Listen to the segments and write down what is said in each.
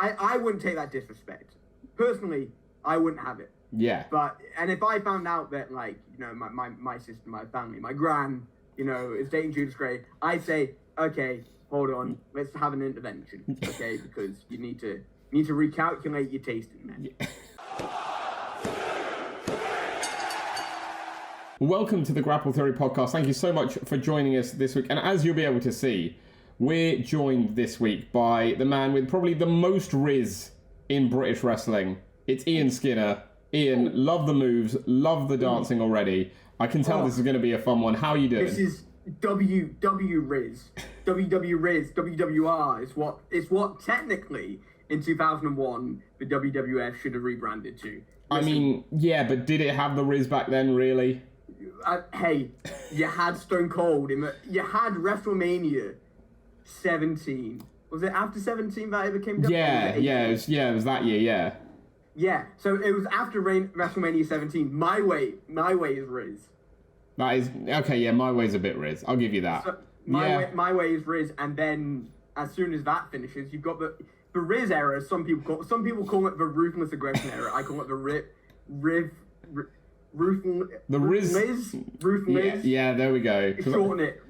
I wouldn't take that disrespect. Personally, I wouldn't have it. Yeah. And if I found out that, like, my sister, my family, my gran, is dating Judas Gray, I'd say, okay, hold on, let's have an intervention, okay? Because you need to recalculate your tasting, man. Yeah. Welcome to the Grapple Theory podcast. Thank you so much for joining us this week. And as you'll be able to see, we're joined this week by the man with probably the most Rizz in British wrestling. It's Ian Skinner. Ian, love the moves, love the dancing already. I can tell this is going to be a fun one. How are you doing? This is WW Rizz. WW Rizz, WWR is what technically in 2001 the WWF should have rebranded to. Listen, I mean, yeah, but did it have the Rizz back then, really? Hey, you had Stone Cold. You had WrestleMania 17. Was it after 17 that it became WWF? It was that year, yeah. Yeah, so it was after WrestleMania 17. My way is Rizz. That is okay. Yeah, my way's a bit Rizz. I'll give you that. So my way is Rizz, and then as soon as that finishes, you've got the Rizz era. Some people call it the ruthless aggression era. I call it the Rizz. Yeah, there we go. Shorten it.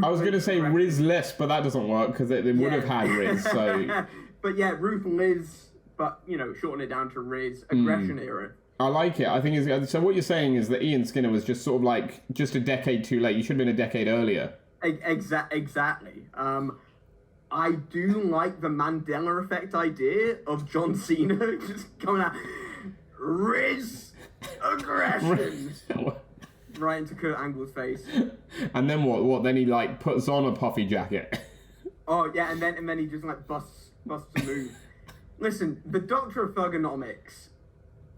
I was going to say Rizzless, but that doesn't work because they would have had Rizz. So, but yeah, Ruthless. But shorten it down to Rizz aggression era. I like it. I think it's so. What you're saying is that Ian Skinner was just sort of like just a decade too late. You should have been a decade earlier. Exactly. I do like the Mandela effect idea of John Cena just coming out, Rizz aggression, right into Kurt Angle's face. And then what? Then he like puts on a puffy jacket. Oh yeah, and then he just like busts a move. Listen, the Doctor of Thugonomics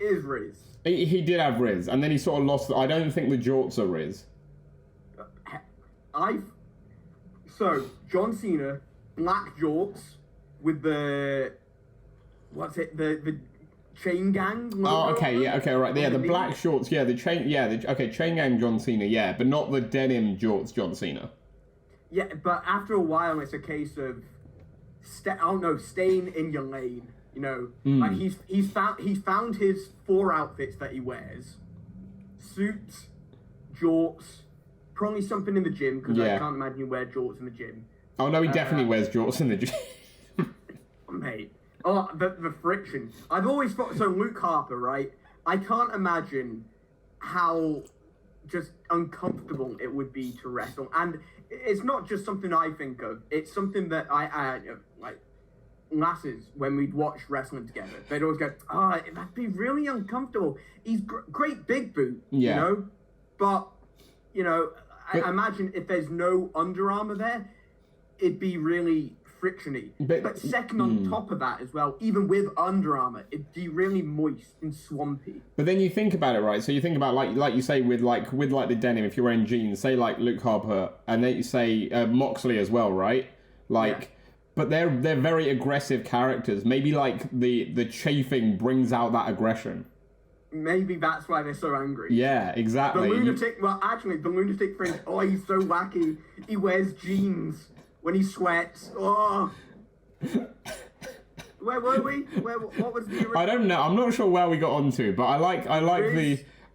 is Rizz. He did have Rizz, and then he sort of lost. I don't think the jorts are Rizz. So John Cena, black jorts with the chain gang logo. Oh, okay, yeah, okay, right. Yeah, the black shorts, yeah, the chain, yeah, chain gang John Cena, yeah, but not the denim jorts John Cena. Yeah, but after a while, it's a case of staying in your lane. Like he's found his 4 outfits that he wears: suits, jorts, probably something in the gym because I can't imagine you wear jorts in the gym. Oh no, he definitely wears jorts in the gym. Mate, the friction. I've always thought so. Luke Harper, right? I can't imagine how just uncomfortable it would be to wrestle, and it's not just something I think of. It's something that I like. Lasses, when we'd watch wrestling together, they'd always go, that'd be really uncomfortable. He's great big boot, but I imagine if there's no Under Armour there, it'd be really frictiony. But second on top of that as well, even with Under Armour, it'd be really moist and swampy. But then you think about it, right? So you think about like you say with the denim, if you're wearing jeans, say like Luke Harper, and then you say Moxley as well, right? But they're very aggressive characters. Maybe like the chafing brings out that aggression. Maybe that's why they're so angry. Yeah, exactly. The lunatic fringe. Oh, he's so wacky. He wears jeans when he sweats. Oh. Where were we? What was the original? I don't know. I'm not sure where we got onto, but I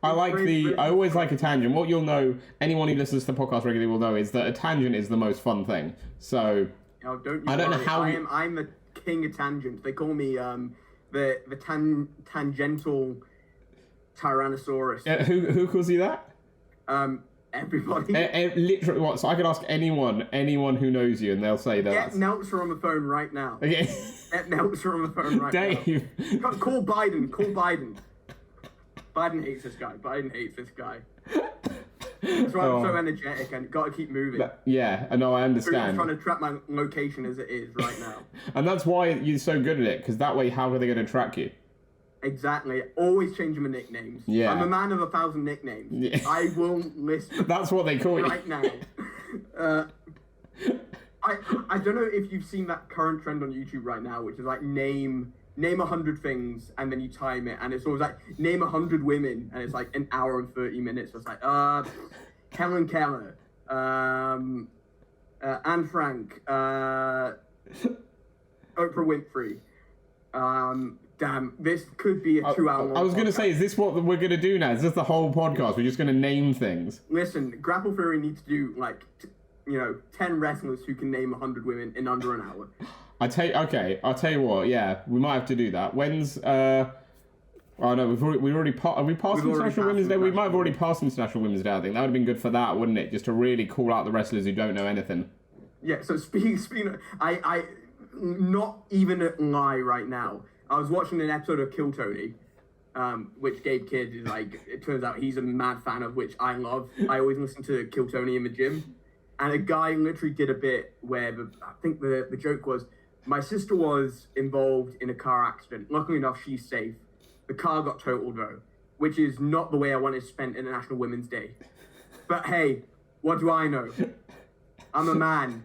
always like a tangent. What you'll know, anyone who listens to the podcast regularly will know, is that a tangent is the most fun thing. So. Oh, I don't know how I'm the king of tangents. They call me the tangential Tyrannosaurus. Who calls you that? Everybody. Literally, what? So I could ask anyone who knows you, and they'll say that. Get Meltzer on the phone right now. Okay. Get Meltzer on the phone right Dave. now. Call Biden. Biden hates this guy. That's why I'm so energetic and got to keep moving. Yeah, I know, I understand. I'm trying to track my location as it is right now. And that's why you're so good at it, because that way, how are they going to track you? Exactly. Always changing my nicknames. Yeah. I'm a man of 1,000 nicknames. Yeah. I will list them. That's what they call you. Right now. I don't know if you've seen that current trend on YouTube right now, which is like name 100 things and then you time it, and it's always like name 100 women, and it's like an hour and 30 minutes. So it's like Helen Keller, Anne Frank, Oprah Winfrey, Damn, this could be a 2-hour long I was going to podcast. say, is this what we're going to do now? Is this the whole podcast? We're just going to name things? Listen, Grapple Theory needs to do, 10 wrestlers who can name 100 women in under an hour. I'll tell you what, yeah, we might have to do that. When's, oh no, have we passed International Women's Day? We might have already passed International Women's Day, I think. That would have been good for that, wouldn't it? Just to really call out the wrestlers who don't know anything. Yeah, so speaking of, I not even a lie right now. I was watching an episode of Kill Tony, which Gabe Kidd is it turns out he's a mad fan of, which I love. I always listen to Kill Tony in the gym. And a guy literally did a bit where I think the joke was, my sister was involved in a car accident. Luckily enough, she's safe. The car got totaled though, which is not the way I wanted to spend International Women's Day. But hey, what do I know? I'm a man,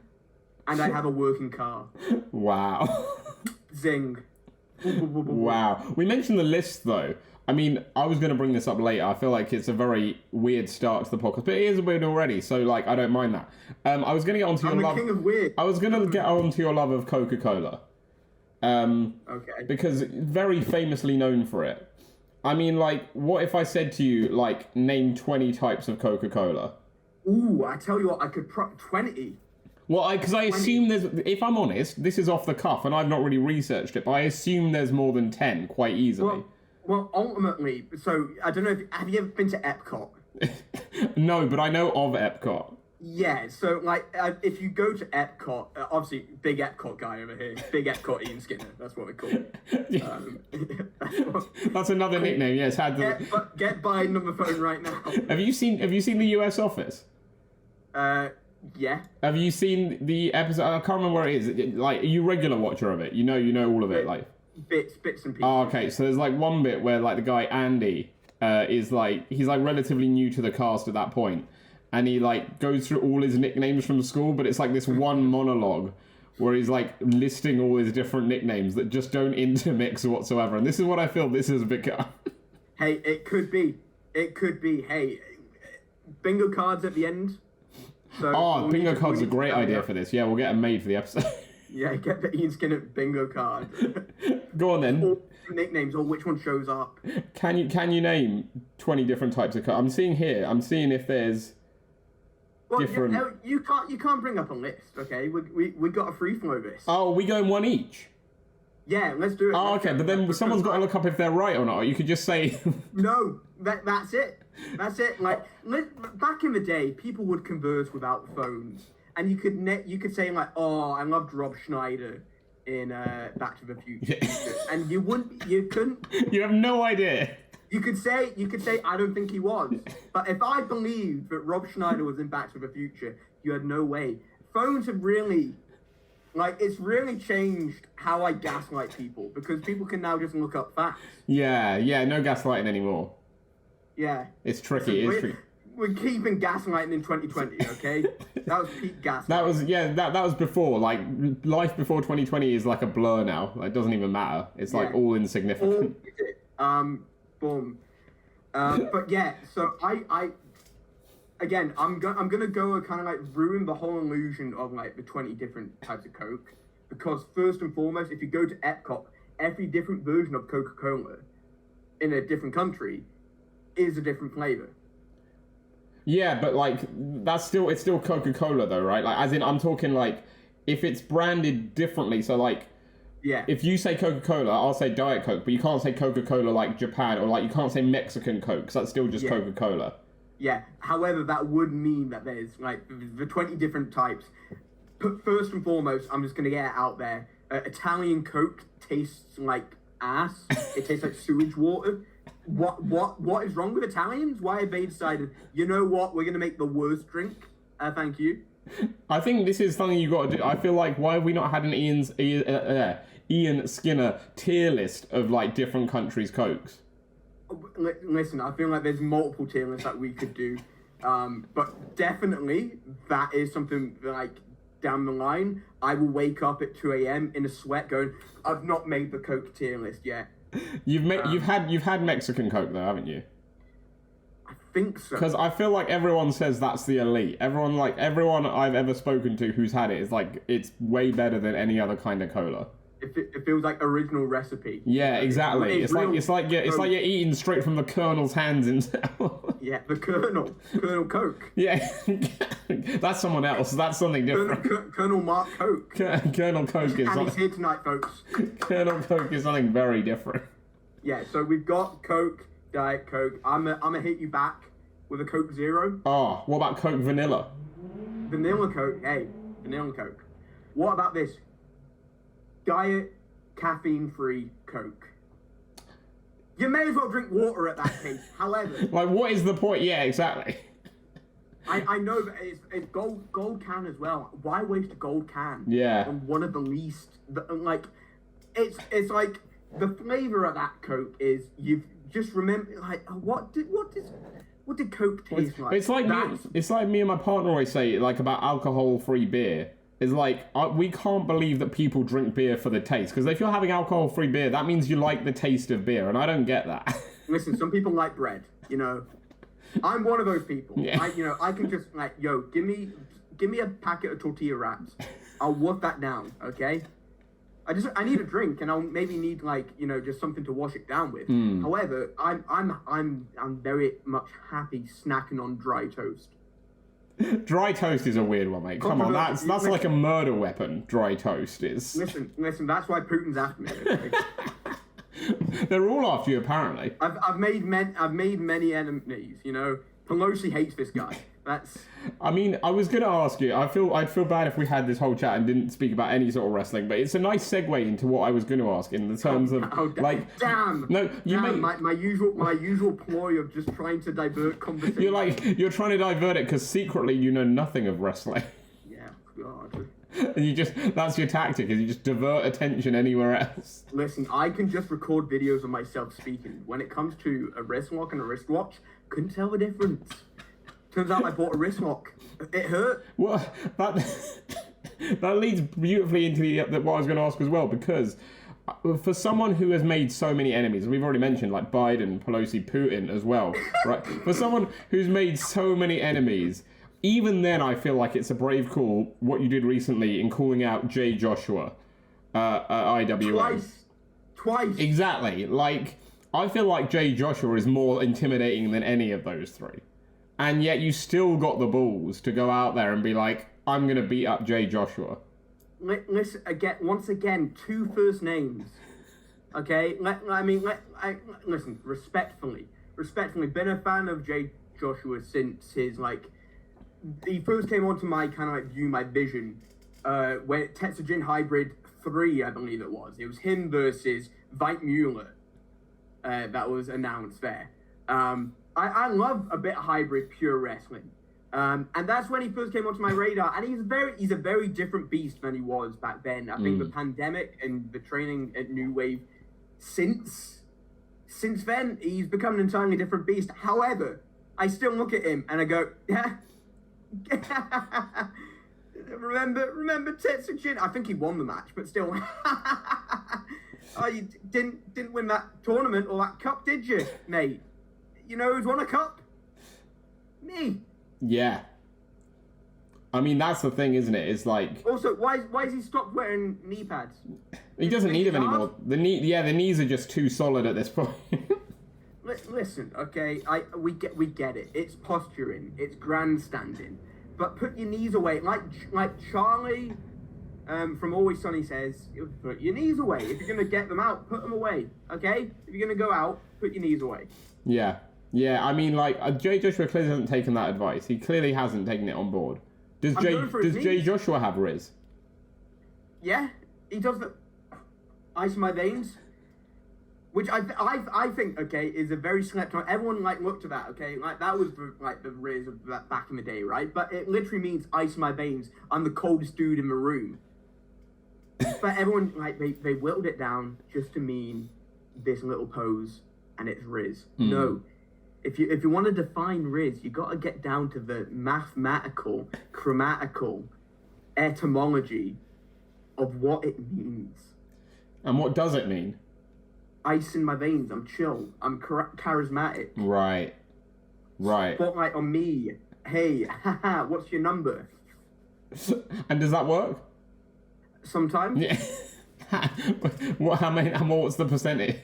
and I have a working car. Wow. Zing. Wow. We mentioned the list, though. I mean, I was going to bring this up later. I feel like it's a very weird start to the podcast, but it is weird already, so, I don't mind that. I was going to get onto your love... I'm the king of weird. I was going to get onto your love of Coca-Cola. Okay. Because very famously known for it. I mean, what if I said to you, name 20 types of Coca-Cola? Ooh, I tell you what, I could... 20? Well, because I assume there's... If I'm honest, this is off the cuff, and I've not really researched it, but I assume there's more than 10 quite easily. Well, ultimately, so, I don't know have you ever been to Epcot? No, but I know of Epcot. Yeah, so, if you go to Epcot, obviously, big Epcot guy over here, big Epcot Ian Skinner, that's what we call it. That's another nickname, yes. Get Biden on the phone right now. Have you seen the US Office? Yeah. Have you seen the episode? I can't remember where it is. Are you a regular watcher of it? You know all of it, Bits and pieces. Oh, okay. So there's one bit where the guy Andy is he's relatively new to the cast at that point, and he goes through all his nicknames from school, but it's this one monologue where he's listing all his different nicknames that just don't intermix whatsoever. And this is what I feel this has become. Hey, it could be. Hey, bingo cards at the end. So bingo card's a great idea for this. Yeah, we'll get them made for the episode. Yeah, get the Ian Skinner bingo card. Go on then. Or nicknames, or which one shows up. Can you name 20 different types of cards? I'm seeing if there's different. You can't bring up a list, okay? We got a free flow this. Oh, we going one each. Yeah, let's do it. Oh, okay, but then someone's got to look up if they're right or not. Or you could just say. No, that's it. That's it. Back in the day, people would converse without phones, and you could say oh, I loved Rob Schneider in Back to the Future, and you couldn't. You have no idea. You could say I don't think he was, but if I believed that Rob Schneider was in Back to the Future, you had no way. Phones have really. It's really changed how I gaslight people, because people can now just look up facts. Yeah, no gaslighting anymore. Yeah. It's tricky, We're keeping gaslighting in 2020, okay? That was peak gaslighting. That was before. Life before 2020 is a blur now. It doesn't even matter. It's all insignificant. Boom. But yeah, so I'm gonna go kind of ruin the whole illusion of the 20 different types of Coke, because first and foremost, if you go to Epcot, every different version of Coca-Cola in a different country is a different flavor. Yeah, but it's still Coca-Cola though, right? As in, I'm talking if it's branded differently. So yeah. If you say Coca-Cola, I'll say Diet Coke, but you can't say Coca-Cola Japan, or you can't say Mexican Coke, because that's still just Coca-Cola. Yeah, however, that would mean that there's the 20 different types. First and foremost, I'm just going to get it out there. Italian Coke tastes like ass. It tastes like sewage water. What is wrong with Italians? Why have they decided, you know what, we're going to make the worst drink? Thank you. I think this is something you got to do. I feel why have we not had an Ian Skinner tier list of different countries' Cokes? Listen, I feel there's multiple tier lists that we could do, but definitely that is something down the line. I will wake up at 2 a.m. in a sweat, going, I've not made the Coke tier list yet. You've had Mexican Coke though, haven't you? I think so. Because I feel everyone says that's the elite. Everyone I've ever spoken to who's had it is it's way better than any other kind of cola. It feels like original recipe. Yeah, exactly. It's like you're eating straight from the Colonel's hands himself. Yeah, the Colonel Coke. Yeah, that's someone else. That's something different. Colonel Mark Coke. Colonel Coke is. And he's here tonight, folks. Colonel Coke is something very different. Yeah, so we've got Coke, Diet Coke. I'm gonna hit you back with a Coke Zero. Oh, what about Coke Vanilla? Vanilla Coke. Hey, vanilla Coke. What about this? Diet caffeine-free Coke. You may as well drink water at that case. However, like, what is the point? Yeah, exactly. I know that it's gold can as well. Why waste a gold can? Yeah. On one of the least it's like the flavor of that Coke is you've just remember like what did Coke taste like? It's like me and my partner always say like about alcohol-free beer. Is like, we can't believe that people drink beer for the taste. Because if you're having alcohol-free beer, that means you like the taste of beer, and I don't get that. Listen, some people like bread, you know. I'm one of those people. Yeah. I can just, like, give me a packet of tortilla wraps. I'll wolf that down, okay? I need a drink, and I'll maybe need, like, just something to wash it down with. However, I'm very much happy snacking on dry toast. Dry toast is a weird one, mate. Come on, that's like a murder weapon. Dry toast is. Listen. That's why Putin's after me. Okay? They're all after you, apparently. I've made many enemies. Pelosi hates this guy. That's. I mean, I was going to ask you. I'd feel bad if we had this whole chat and didn't speak about any sort of wrestling, but it's a nice segue into what I was going to ask in the terms of damn. No, my usual ploy of just trying to divert conversation. You're trying to divert it because secretly you know nothing of wrestling. Yeah, God. And that's your tactic, is you just divert attention anywhere else. Listen, I can just record videos of myself speaking. When it comes to a wrist lock and a wristwatch, couldn't tell the difference. Turns out I bought a wrist lock. It hurt. Well, that leads beautifully into what I was going to ask as well, because for someone who has made so many enemies, and we've already mentioned like Biden, Pelosi, Putin as well, right? For someone who's made so many enemies, even then I feel like it's a brave call what you did recently in calling out Jay Joshua at IWA. Twice. Exactly. Like, I feel like Jay Joshua is more intimidating than any of those three. And yet you still got the balls to go out there and be like, I'm going to beat up Jay Joshua. Listen, once again, two first names. Okay? Listen, respectfully, been a fan of Jay Joshua since his, he first came onto my view, my vision, when Tetsujin Hybrid 3, I believe it was. It was him versus Veit Mueller that was announced there. I love a bit of hybrid pure wrestling. And that's when he first came onto my radar. And he's a very different beast than he was back then. I think the pandemic and the training at New Wave, since then, he's become an entirely different beast. However, I still look at him and I go, yeah. remember Tetsujin? I think he won the match, but still. Oh, you didn't win that tournament or that cup, did you, mate? You know who's won a cup? Me. Yeah. I mean, that's the thing, isn't it? It's like... Also, why has he stopped wearing knee pads? He doesn't need them anymore. The knees are just too solid at this point. Listen, okay, we get it. It's posturing. It's grandstanding. But put your knees away. Like Charlie from Always Sunny says, put your knees away. If you're going to get them out, put them away, okay? If you're going to go out, put your knees away. Yeah. Yeah, I mean, Jay Joshua clearly hasn't taken that advice. He clearly hasn't taken it on board. Does Jay Joshua have Rizz? Yeah, he does the ice in my veins, which I think, okay, is a very slept on. Everyone looked at that, okay, that was the Rizz of that back in the day, right? But it literally means ice in my veins. I'm the coldest dude in the room. But everyone they whittled it down just to mean this little pose, and it's Rizz. No. If you want to define Rizz, you got to get down to the mathematical, grammatical etymology of what it means. And what does it mean? Ice in my veins. I'm chill. I'm charismatic. Right. Spotlight on me. Hey, haha, what's your number? And does that work? Sometimes. Yeah. What's the percentage?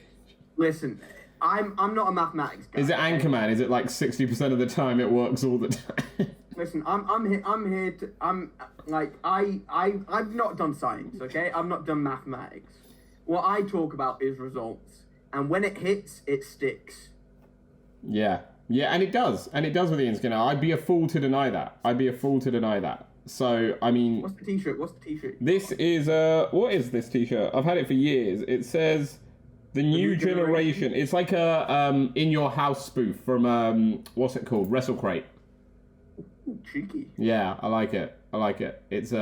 Listen, I'm not a mathematics guy. Is it Anchorman? Is it like 60% of the time it works all the time? Listen, I'm here to I've not done science, okay? I've not done mathematics. What I talk about is results, and when it hits, it sticks. Yeah, and it does with Ian Skinner. I'd be a fool to deny that. So, I mean... What's the t-shirt? This is, what is this t-shirt? I've had it for years. It says, the new generation. It's like a, In Your House spoof from, what's it called? WrestleCrate. Ooh, cheeky. Yeah, I like it. It's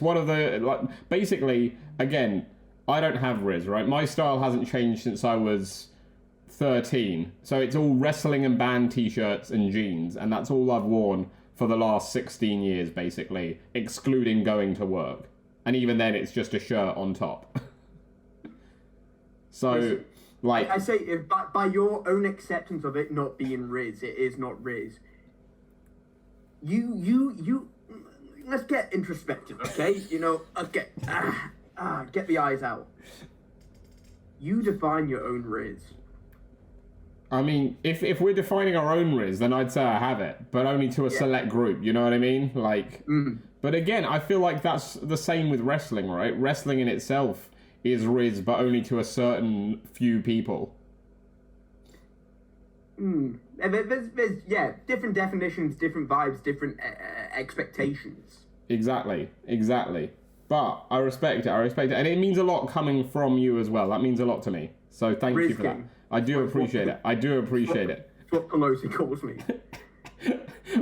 one of the, like, basically, again, I don't have Rizz, right? My style hasn't changed since I was 13. So it's all wrestling and band t-shirts and jeans, and that's all I've worn for the last 16 years, basically, excluding going to work. And even then, it's just a shirt on top. So, Listen, like... I say, if by your own acceptance of it not being Rizz, it is not Rizz. You... Let's get introspective, okay? Okay. Get the eyes out. You define your own Rizz. I mean, if we're defining our own Rizz, then I'd say I have it, but only to a select group, you know what I mean? Like, But again, I feel like that's the same with wrestling, right? Wrestling in itself is Rizz, but only to a certain few people. There's different definitions, different vibes, different expectations. Exactly. But I respect it, and it means a lot coming from you as well. That means a lot to me. So thank you for that. I do appreciate it. That's what Pelosi calls me.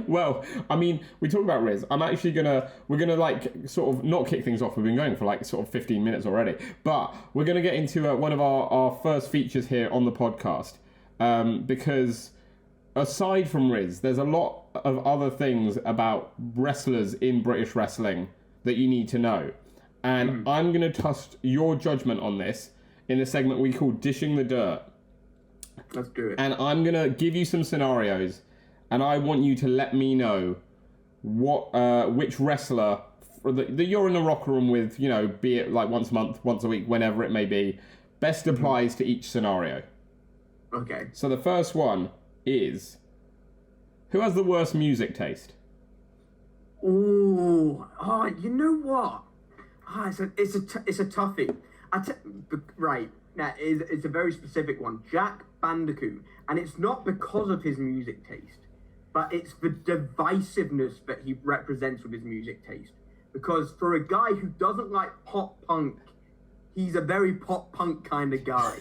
Well, I mean, we talk about Rizz. We're gonna like sort of not kick things off. We've been going for like sort of 15 minutes already, but we're gonna get into one of our first features here on the podcast, because aside from Rizz, there's a lot of other things about wrestlers in British wrestling that you need to know, and I'm gonna trust your judgment on this in a segment we call Dishing the Dirt. Let's do it. And I'm going to give you some scenarios, and I want you to let me know which wrestler that you're in the locker room with, be it like once a month, once a week, whenever it may be, best applies to each scenario. Okay. So the first one is, who has the worst music taste? You know what? It's a toughie. Right. Now, it's a very specific one. Jack Bandicoot. And it's not because of his music taste, but it's the divisiveness that he represents with his music taste. Because for a guy who doesn't like pop punk, he's a very pop punk kind of guy.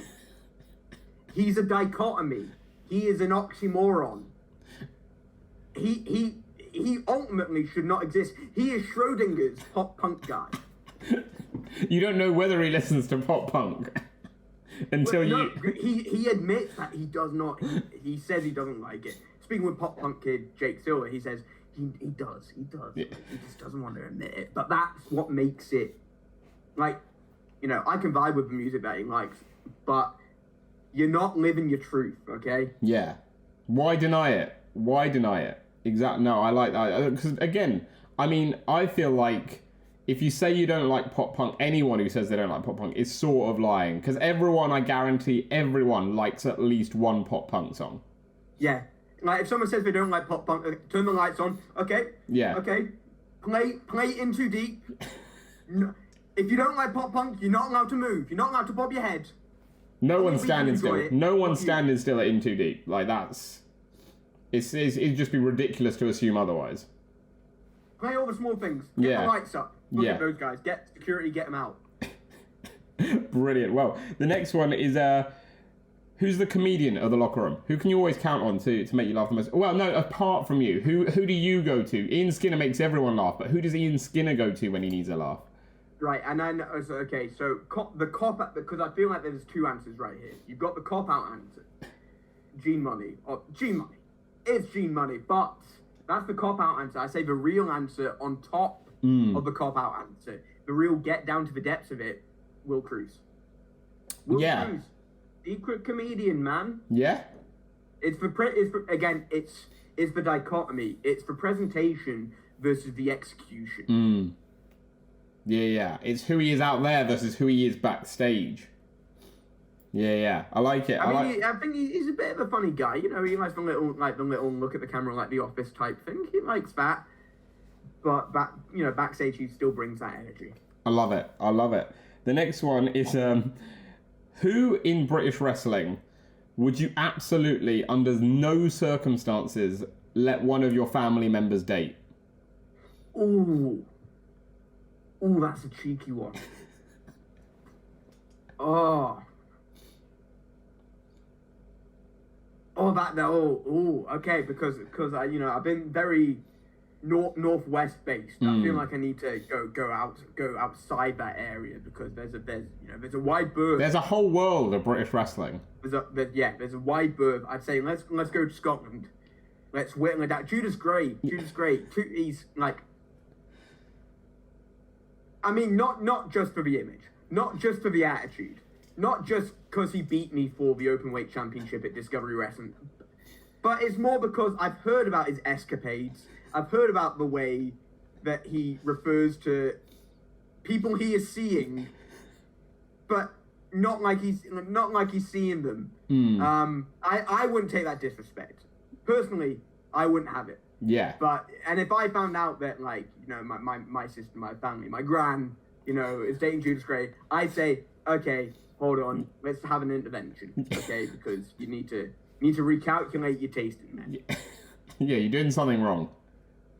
He's a dichotomy. He is an oxymoron. He ultimately should not exist. He is Schrodinger's pop punk guy. You don't know whether he listens to pop punk until He admits that he does not. He says he doesn't like it. Speaking with pop punk kid Jake Silver, he says he does. Yeah. He just doesn't want to admit it. But that's what makes it. Like, I can vibe with the music that he likes, but you're not living your truth, okay? Yeah. Why deny it? Exactly. No, I like that. Because, again, I mean, I feel like if you say you don't like pop punk, anyone who says they don't like pop punk is sort of lying. Because I guarantee everyone likes at least one pop punk song. Yeah. Like, if someone says they don't like pop punk, turn the lights on. Okay. Yeah. Okay. Play In Too Deep. No, if you don't like pop punk, you're not allowed to move. You're not allowed to bob your head. No one's standing still. No one's standing still at In Too Deep. Like, that's... It'd just be ridiculous to assume otherwise. Play all the small things. Get the lights up. Look at those guys. Get security, get them out. Brilliant. Well, the next one is... who's the comedian of the locker room? Who can you always count on to make you laugh the most? Well, no, apart from you. Who do you go to? Ian Skinner makes everyone laugh, but who does Ian Skinner go to when he needs a laugh? Right, and then, okay, so the cop-out, because I feel like there's two answers right here. You've got the cop-out answer. Gene Money. It's Gene Money, but that's the cop-out answer. I say the real answer on top of the cop-out answer. The real get down to the depths of it, Will Cruz. Will Cruz. Secret comedian, man. Yeah. It's the dichotomy. It's the presentation versus the execution. Yeah. It's who he is out there versus who he is backstage. Yeah. I like it. I think he's a bit of a funny guy. You know, he likes the little look at the camera, like the Office type thing. He likes that. But backstage, he still brings that energy. I love it. The next one is who in British wrestling would you absolutely, under no circumstances, let one of your family members date? Ooh, that's a cheeky one. Okay, because I've been very northwest based. I feel like I need to go outside that area because there's a wide berth. There's a whole world of British wrestling. There's a wide berth. I'd say let's go to Scotland. Let's whittle it down. Judas Gray. He's like, I mean, not just for the image, not just for the attitude, not just because he beat me for the Openweight Championship at Discovery Wrestling, but it's more because I've heard about his escapades. I've heard about the way that he refers to people he is seeing, but not like he's seeing them. I wouldn't take that disrespect. Personally, I wouldn't have it. Yeah. And if I found out that, like, my sister, my family, my gran, is dating Judas Gray, I'd say, okay, hold on, let's have an intervention, okay? Because you need to recalculate your tasting, man. Yeah, you're doing something wrong.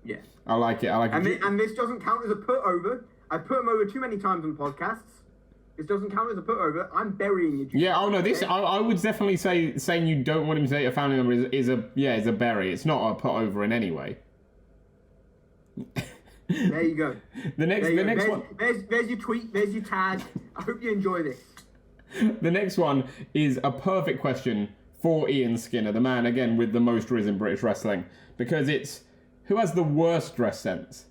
Yeah. I like it. And this doesn't count as a put over. I've put him over too many times on podcasts. This doesn't count as a put over. I'm burying you. Yeah. Oh no. This I would definitely say saying you don't want him to date a family member is a bury. It's not a put over in any way. There you go. The next one. There's your tweet. There's your tag. I hope you enjoy this. The next one is a perfect question for Ian Skinner, the man again with the most Rizz in British wrestling, because it's who has the worst dress sense.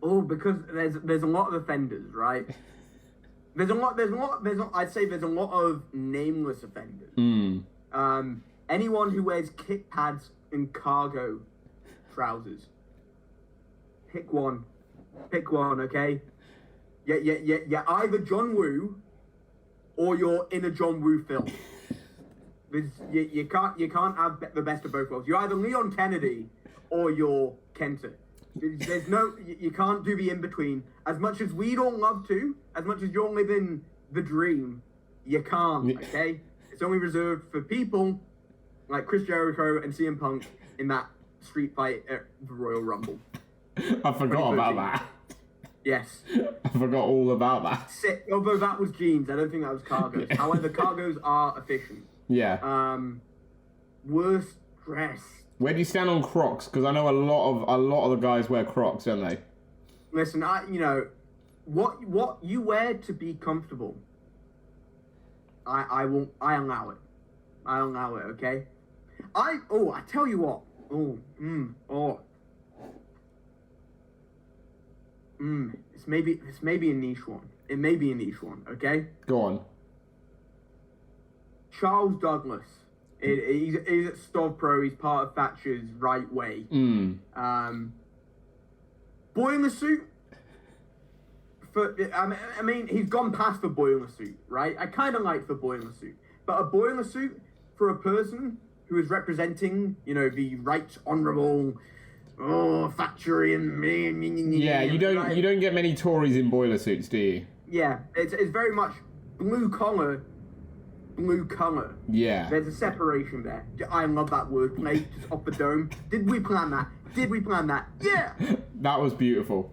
Because there's a lot of offenders, right? I'd say there's a lot of nameless offenders. Anyone who wears kick pads and cargo trousers. Pick one, okay? Yeah. Either John Woo, or you're in a John Woo film. You can't have the best of both worlds. You're either Leon Kennedy, or you're Kenta. There's no, you can't do the in between. As much as we'd all love to, as much as you're living the dream, you can't. Okay, it's only reserved for people like Chris Jericho and CM Punk in that street fight at the Royal Rumble. I forgot about that. Yes. I forgot all about that. Although that was jeans, I don't think that was cargos. However, cargos are efficient. Yeah. Worst dress. Where do you stand on Crocs? Because I know a lot of the guys wear Crocs, don't they? Listen, what you wear to be comfortable, I allow it. I allow it, okay? I tell you what. It's maybe a niche one. It may be a niche one, okay? Go on. Charles Douglas. He's at Stov Pro. He's part of Thatcher's Right Way. Boiler suit. I mean, he's gone past the boiler suit, right? I kind of like the boiler suit, but a boiler suit for a person who is representing, the right honourable, Thatcherian man. Yeah, you don't get many Tories in boiler suits, do you? Yeah, it's very much blue collar. Yeah. There's a separation there. I love that wordplay, just off the dome. Did we plan that? Yeah! That was beautiful.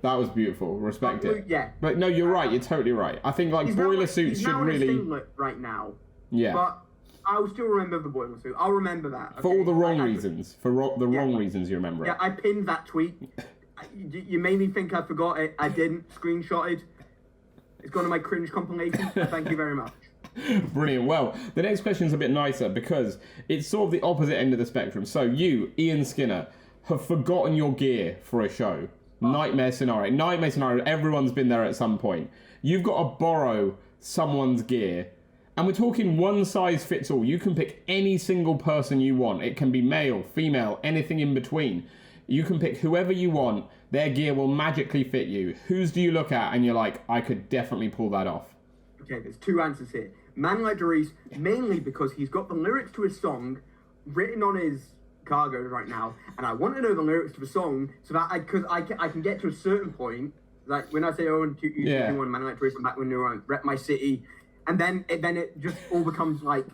Respect it. Yeah. But no, you're right. You're totally right. I think boiler suits should really... He's now in a singlet right now. Yeah. But I'll still remember the boiler suit. I'll remember that. Okay? For all the wrong reasons. For the wrong reasons you remember it. Yeah, I pinned that tweet. You made me think I forgot it. I didn't. Screenshotted. It's gone to my cringe compilation. Thank you very much. Brilliant. Well, the next question is a bit nicer because it's sort of the opposite end of the spectrum. So you, Ian Skinner, have forgotten your gear for a show. Nightmare scenario. Everyone's been there at some point. You've got to borrow someone's gear. And we're talking one size fits all. You can pick any single person you want. It can be male, female, anything in between. You can pick whoever you want. Their gear will magically fit you. Whose do you look at and you're like, I could definitely pull that off? Okay, there's two answers here. Man like Rizz, mainly because he's got the lyrics to his song written on his cargo right now, and I want to know the lyrics to the song so that I can get to a certain point, like when I say, oh, and you one Man like Rizz, I'm back when you're on Rep My City, and then it just all becomes like,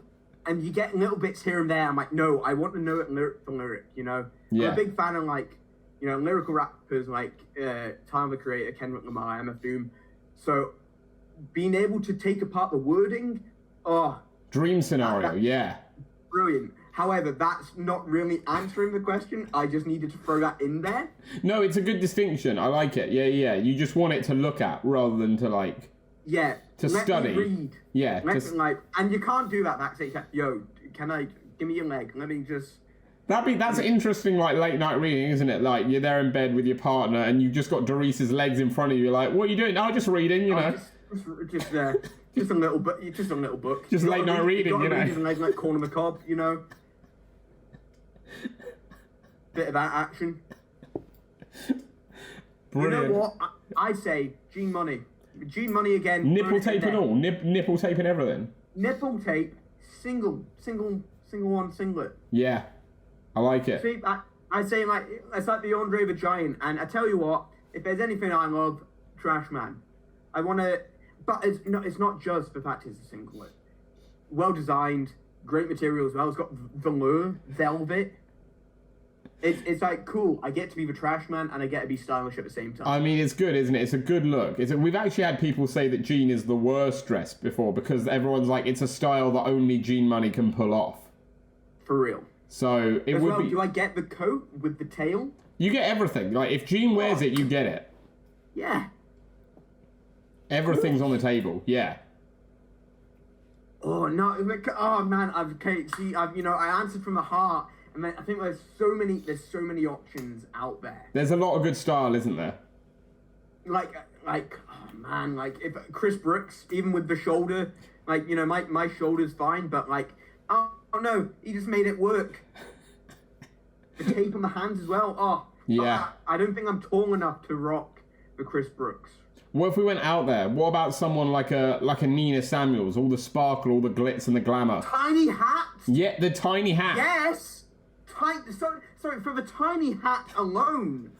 and you get little bits here and there. I'm like, no, I want to know it lyric for lyric, you know? Yeah. I'm a big fan of, like, you know, lyrical rappers like Tyler, the Creator, Kendrick Lamar, MF Doom. So being able to take apart the wording, dream scenario, yeah. Brilliant. However, that's not really answering the question. I just needed to throw that in there. No, it's a good distinction. I like it. Yeah. You just want it to look at rather than to, like... Yeah. To study. Read. Yeah. And you can't do that backstage. Yo, give me your leg. Let me just... That's interesting, like, late night reading, isn't it? Like, you're there in bed with your partner and you've just got Doris's legs in front of you. You're like, what are you doing? Oh, just reading, you know. Just a little book. Just a little book. Just late night reading, you know. Read late night corner macabre, you know. Bit of that action. Brilliant. You know what? I say Gene Money. Gene Money again. Nipple tape and all. Nipple tape and everything. Nipple tape. Single one singlet. Yeah. I like it. See, I say, like, it's like the Andre the Giant. And I tell you what, if there's anything I love, Trash Man. I want to... But it's not just the fact it's a singlet. Well designed, great material as well. It's got velour, velvet. It's like, cool, I get to be the Trash Man and I get to be stylish at the same time. I mean, it's good, isn't it? It's a good look. We've actually had people say that Gene is the worst dressed before because everyone's like, it's a style that only Gene Money can pull off. For real. So it would be... Do I get the coat with the tail? You get everything. Like, if Gene wears it, you get it. Yeah. Everything's on the table. Yeah. Oh, no. Oh, man. I answered from the heart. And I think there's so many options out there. There's a lot of good style, isn't there? Like, oh man, like if Chris Brooks, even with the shoulder, like, you know, my shoulder's fine, but like, oh no, he just made it work. The tape on the hands as well. Oh, yeah. I don't think I'm tall enough to rock the Chris Brooks. What if we went out there? What about someone like a Nina Samuels? All the sparkle, all the glitz and the glamour. Tiny hat. Yeah, the tiny hat. Yes. Sorry, for the tiny hat alone.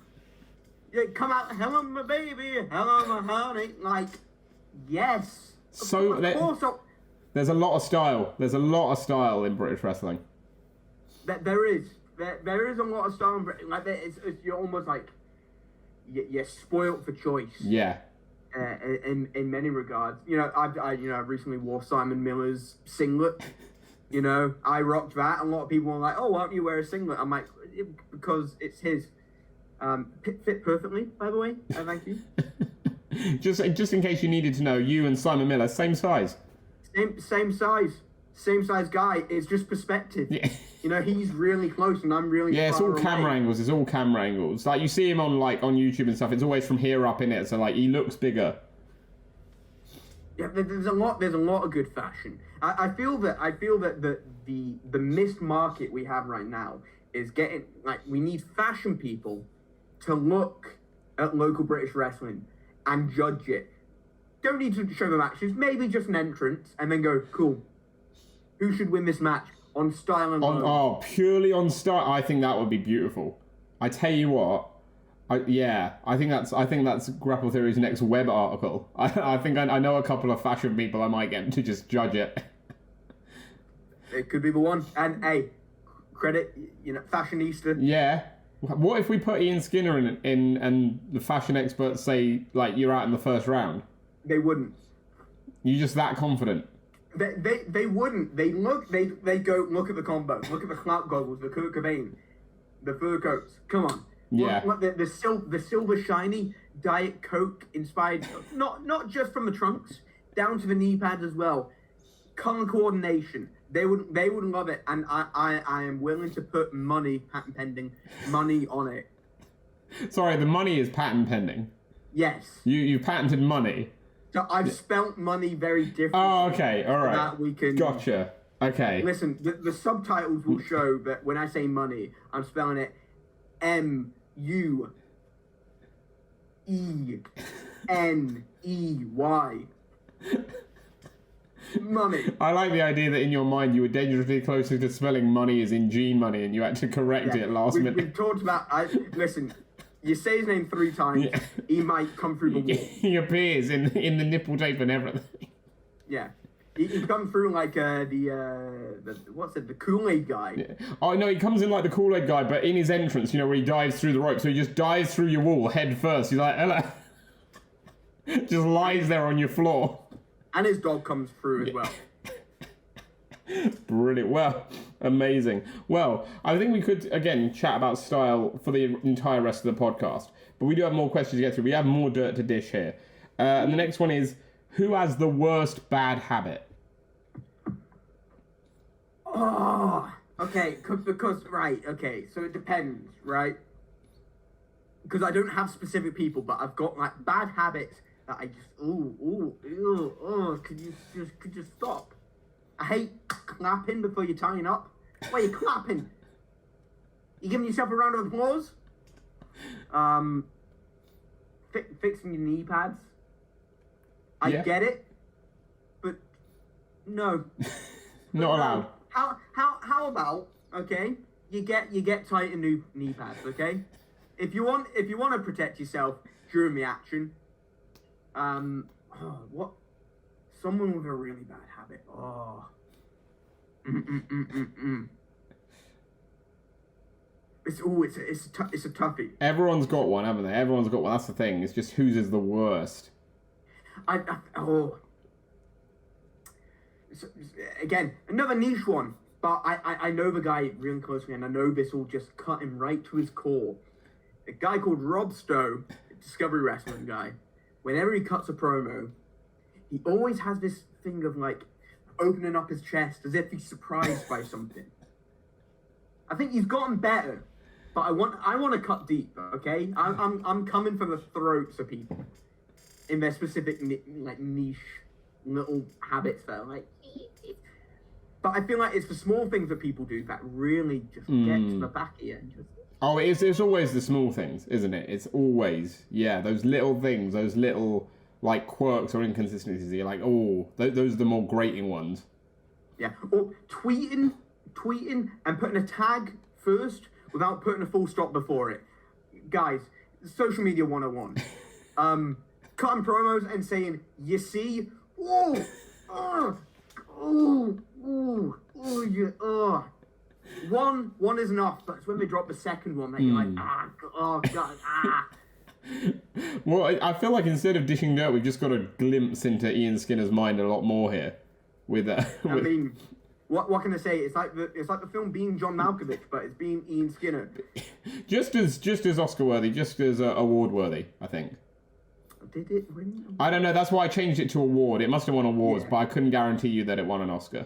Yeah, come out, hello my baby, hello my honey. Like, yes. So there's a lot of style. There's a lot of style in British wrestling. There is a lot of style in Britain. Like, you're almost like you're spoilt for choice. Yeah. In many regards, you know, I recently wore Simon Miller's singlet. You know, I rocked that. A lot of people were like, oh, why don't you wear a singlet? I'm like, because it's his. Fit perfectly, by the way. Thank you. just in case you needed to know, you and Simon Miller, same size. Same size guy. It's just perspective. Yeah. You know, he's really close and I'm really it's far all camera away. angles. It's all camera angles. Like, you see him on YouTube and stuff. It's always from here up in it. So, like, he looks bigger. Yeah, there's a lot of good fashion. I feel that the missed market we have right now is getting, like, we need fashion people to look at local British wrestling and judge it. Don't need to show the matches, maybe just an entrance, and then go, cool. Who should win this match on style and purely on style? I think that would be beautiful. I tell you what. I think that's Grapple Theory's next web article. I think I know a couple of fashion people I might get to just judge it. It could be the one. And hey, credit, you know, fashionista. Yeah. What if we put Ian Skinner in and the fashion experts say, like, you're out in the first round? They wouldn't. You're just that confident. They wouldn't. They go, look at the combo. Look at the clout goggles, the Kurt Cobain, the fur coats. Come on. Yeah. Look, the silver shiny Diet Coke inspired, not just from the trunks, down to the knee pads as well. Color coordination. They would love it, and I am willing to put money, patent pending, money on it. Sorry, the money is patent pending. Yes. You patented money. So I've spelt money very differently. Oh, okay, all right. So that we can. Gotcha. Okay. Listen, the subtitles will show that when I say money, I'm spelling it Money. I like the idea that in your mind you were dangerously closer to spelling money as in Gene Money, and you had to correct it last minute. We've talked about. Listen. You say his name 3 times, he might come through the wall. He appears in the nipple tape and everything. Yeah. He comes through like the Kool-Aid guy. Yeah. Oh no, he comes in like the Kool-Aid guy, but in his entrance, where he dives through the rope, so he just dives through your wall head first. He's like, hello. Just lies there on your floor. And his dog comes through as well. Brilliant. Well, amazing. Well, I think we could, again, chat about style for the entire rest of the podcast. But we do have more questions to get through. We have more dirt to dish here. And the next one is, who has the worst bad habit? Oh, okay. Because, so it depends, right? Because I don't have specific people, but I've got, like, bad habits that I just, could you stop? I hate clapping before you're tying up. Why are you clapping? You giving yourself a round of applause? Fixing your knee pads. I get it, but no. Not allowed. How about, okay? You get tighter knee pads, okay? If you want to protect yourself during the action, what? Someone with a really bad habit. Oh. It's a toughie. Everyone's got one, haven't they? Everyone's got one. That's the thing. It's just whose is the worst. Again, another niche one. But I know the guy really closely, and I know this will just cut him right to his core. A guy called Rob Stowe, Discovery Wrestling guy. Whenever he cuts a promo, he always has this thing of like opening up his chest as if he's surprised by something. I think he's gotten better, but I want to cut deep. Okay, I'm coming for the throats of people in their specific niche little habits that are like. But I feel like it's the small things that people do that really just get to the back of you and just. Oh, it's always the small things, isn't it? It's always those little things, those little. Like quirks or inconsistencies, you're like, oh, those are the more grating ones. Yeah, or tweeting and putting a tag first without putting a full stop before it. Guys, social media 101. Cutting promos and saying, you see, one is enough, but it's when they drop the second one that you're like, oh god, Well, I feel like instead of dishing dirt, we've just got a glimpse into Ian Skinner's mind a lot more here. I mean, what can I say? It's like the film being John Malkovich, but it's being Ian Skinner. just as Oscar worthy, just as award worthy, I think. Did it win? I don't know. That's why I changed it to award. It must have won awards, but I couldn't guarantee you that it won an Oscar.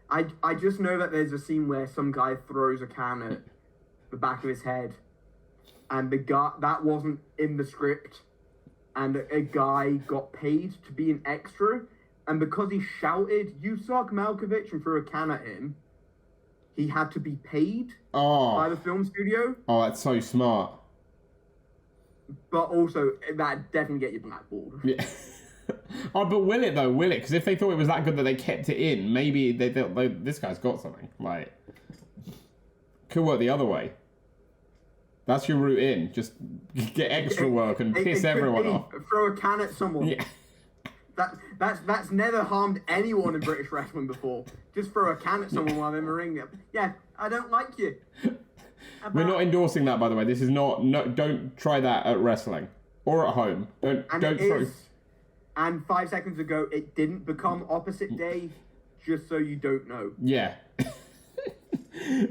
I just know that there's a scene where some guy throws a can at the back of his head. And the guy, that wasn't in the script, and a guy got paid to be an extra, and because he shouted, "You suck, Malkovich," and threw a can at him, he had to be paid by the film studio. Oh, that's so smart. But also, that definitely get you blackballed. Yeah. Oh, but will it though? Will it? Because if they thought it was that good that they kept it in, maybe they thought this guy's got something. Like, could work the other way. That's your route in. Just get extra work and piss everyone off. Throw a can at someone. Yeah. That's never harmed anyone in British wrestling before. Just throw a can at someone while they're in the ring. Yeah, I don't like you. We're not endorsing that, by the way. This is not. No, don't try that at wrestling or at home. Don't throw. And 5 seconds ago, it didn't become opposite day. Just so you don't know. Yeah.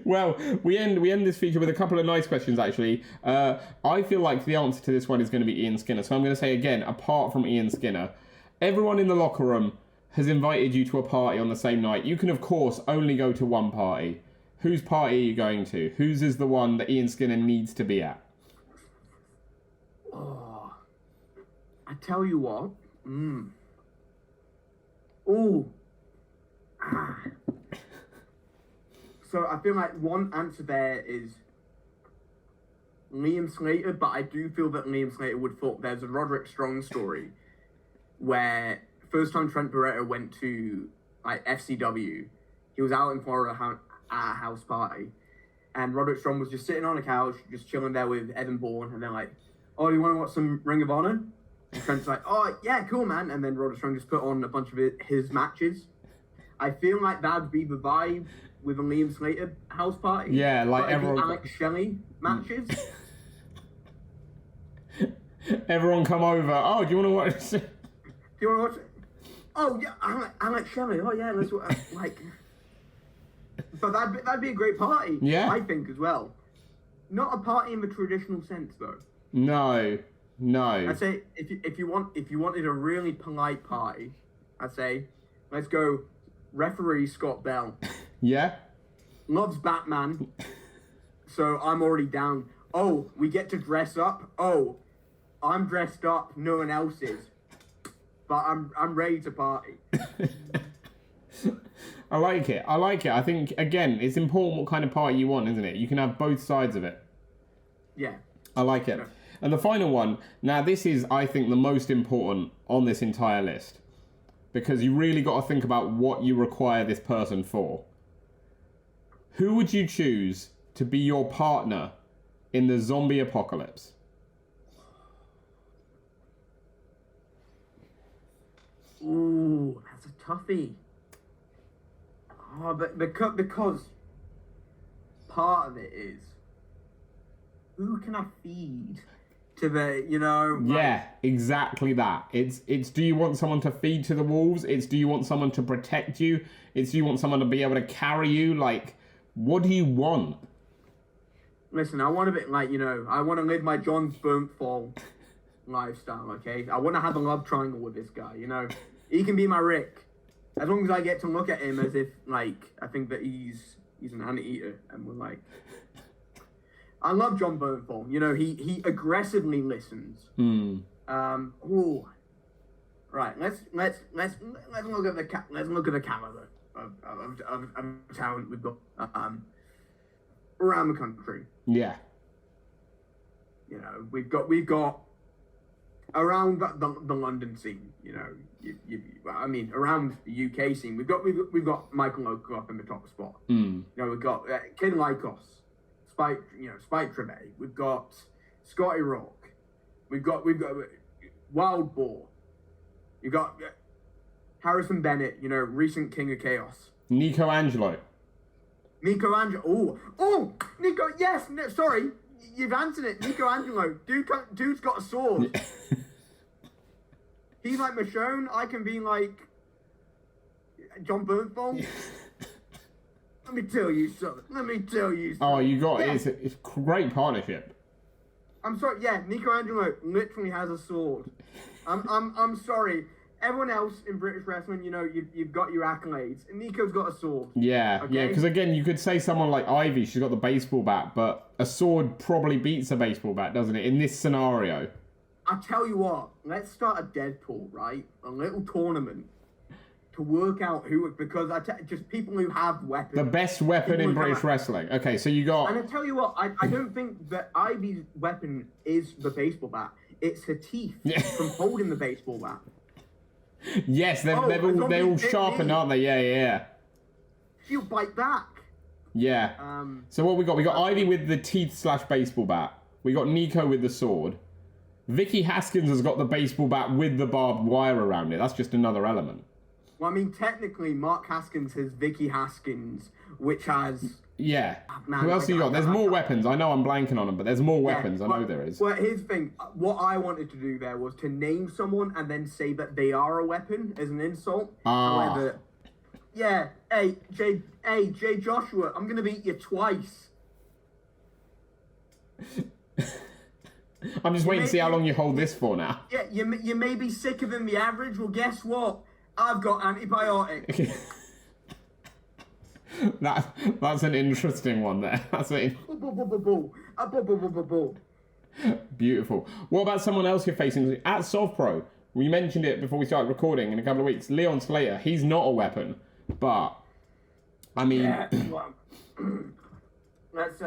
Well, we end this feature with a couple of nice questions, actually. I feel like the answer to this one is going to be Ian Skinner. So I'm going to say again, apart from Ian Skinner, everyone in the locker room has invited you to a party on the same night. You can, of course, only go to one party. Whose party are you going to? Whose is the one that Ian Skinner needs to be at? Oh, I tell you what. Ooh. So I feel like one answer there is Liam Slater, but I do feel that Liam Slater would fall. There's a Roderick Strong story where first time Trent Barretta went to like FCW, he was out in Florida at a house party, and Roderick Strong was just sitting on a couch, just chilling there with Evan Bourne, and they're like, "Oh, do you want to watch some Ring of Honor?" And Trent's like, "Oh, yeah, cool, man." And then Roderick Strong just put on a bunch of his matches. I feel like that'd be the vibe with a Liam Slater house party. Yeah, like but everyone. Alex Shelley matches. Everyone come over. Oh, do you want to watch? Do you want to watch it? Oh yeah, Alex Shelley. Oh yeah, let's like. But that'd be a great party. Yeah, I think as well. Not a party in the traditional sense though. No. I'd say if you wanted a really polite party, I'd say let's go. Referee Scott Bell. Yeah. Loves Batman. So I'm already down. Oh, we get to dress up. Oh, I'm dressed up. No one else is. But I'm ready to party. I like it. I think, again, it's important what kind of party you want, isn't it? You can have both sides of it. Yeah. I like it. No. And the final one, now this is, I think, the most important on this entire list. Because you really got to think about what you require this person for. Who would you choose to be your partner in the zombie apocalypse? Ooh, that's a toughie. Oh, but because part of it is who can I feed to the, Yeah, exactly that. It's do you want someone to feed to the wolves? It's do you want someone to protect you? It's do you want someone to be able to carry you? Like, what do you want? Listen, I want a bit like, I want to live my John Bernthal lifestyle, okay? I want to have a love triangle with this guy, He can be my Rick. As long as I get to look at him as if, like, I think that he's an anteater, and we're like... I love John Bernthal. He aggressively listens. Ooh. Right. Let's look at the caliber of talent we've got around the country. Yeah. We've got around the London scene. Around the UK scene. We've got Michael Oakley up in the top spot. We've got Kid Lycos. Spike Trevay. We've got Scotty Rock. We've got Wild Boar. You've got Harrison Bennett. Recent King of Chaos. Nico Angelo. Oh, Nico. Yes. No, sorry, you've answered it. Nico Angelo. Dude's got a sword. He's like Michonne. I can be like John Bernthal. Let me tell you something. Oh, you got it. It's a great partnership. I'm sorry. Yeah, Nico Angelo literally has a sword. I'm sorry. Everyone else in British wrestling, you've got your accolades. And Nico's got a sword. Yeah, okay? yeah. Because again, you could say someone like Ivy, she's got the baseball bat, but a sword probably beats a baseball bat, doesn't it? In this scenario. I tell you what. Let's start a Deadpool, right? A little tournament. To work out because just people who have weapons. The best weapon in British wrestling. Okay, so you got... And I tell you what, I don't think that Ivy's weapon is the baseball bat. It's her teeth from holding the baseball bat. Yes, they're all sharpened, aren't they? Yeah. She'll bite back. Yeah. So what we got? We got Ivy with the teeth/baseball bat. We got Nico with the sword. Vicky Haskins has got the baseball bat with the barbed wire around it. That's just another element. Well, technically, Mark Haskins has Vicky Haskins, which has... Yeah. Man, who else have you got? There's more weapons. I know I'm blanking on them, but there's more weapons. I know there is. Well, here's the thing. What I wanted to do there was to name someone and then say that they are a weapon as an insult. Yeah. Hey, Jay Joshua, I'm going to beat you twice. I'm just waiting to see how long you hold this for now. Yeah, you may be sicker than the average. Well, guess what? I've got antibiotics. That's an interesting one there. That's it. Beautiful. What about someone else you're facing at SovPro? We mentioned it before we started recording in a couple of weeks. Leon Slater. He's not a weapon, but let's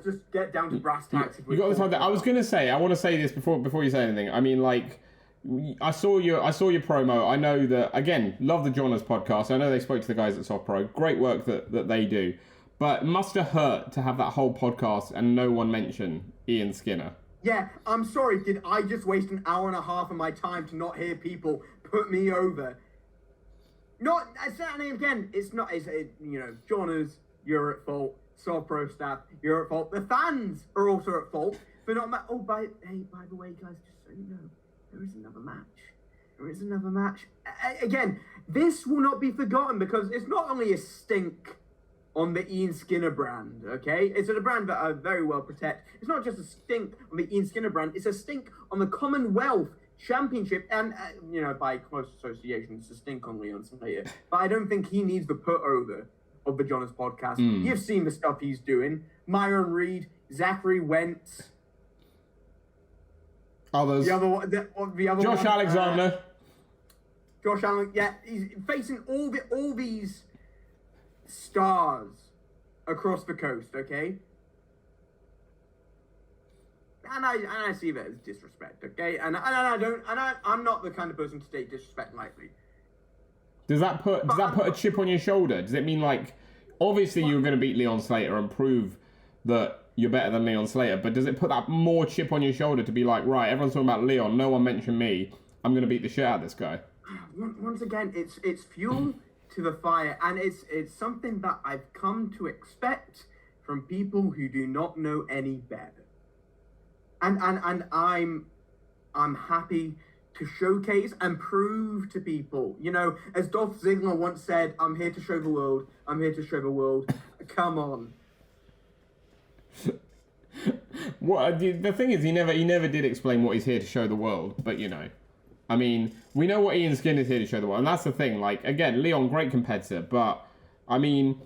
just get down to brass tacks. You got the time. I was gonna say. I want to say this before you say anything. I mean, like, I saw your promo. I know that, again, love the Johners podcast. I know they spoke to the guys at Soft Pro. Great work that they do. But it must have hurt to have that whole podcast and no one mention Ian Skinner. Yeah, I'm sorry. Did I just waste an hour and a half of my time to not hear people put me over? Not, certainly, again, it's not, Johners, you're at fault. Soft Pro staff, you're at fault. The fans are also at fault for not... by the way, guys, just so you know, there is another match. Again, this will not be forgotten because it's not only a stink on the Ian Skinner brand, okay? It's a brand that I very well protect. It's not just a stink on the Ian Skinner brand, it's a stink on the Commonwealth Championship, and, by close association, it's a stink on Leon Slater. But I don't think he needs the put over of the Jonas podcast. You've seen the stuff he's doing. Myron Reed, Zachary Wentz. Others. The other Josh one, Alexander. Josh Allen, yeah, he's facing all these stars across the coast, okay? And I see that as disrespect, okay? And I'm not the kind of person to take disrespect lightly. Does that put a chip on your shoulder? Does it mean, like, obviously you're going to beat Leon Slater and prove that you're better than Leon Slater, but does it put that more chip on your shoulder to be like, right, everyone's talking about Leon, no one mentioned me, I'm going to beat the shit out of this guy? Once again, it's fuel to the fire, and it's something that I've come to expect from people who do not know any better. And I'm happy to showcase and prove to people, as Dolph Ziggler once said, I'm here to show the world. Come on. What the thing is, he never did explain what he's here to show the world, but I mean, we know what Ian Skinner's here to show the world, and that's the thing. Like, again, Leon, great competitor, but I mean,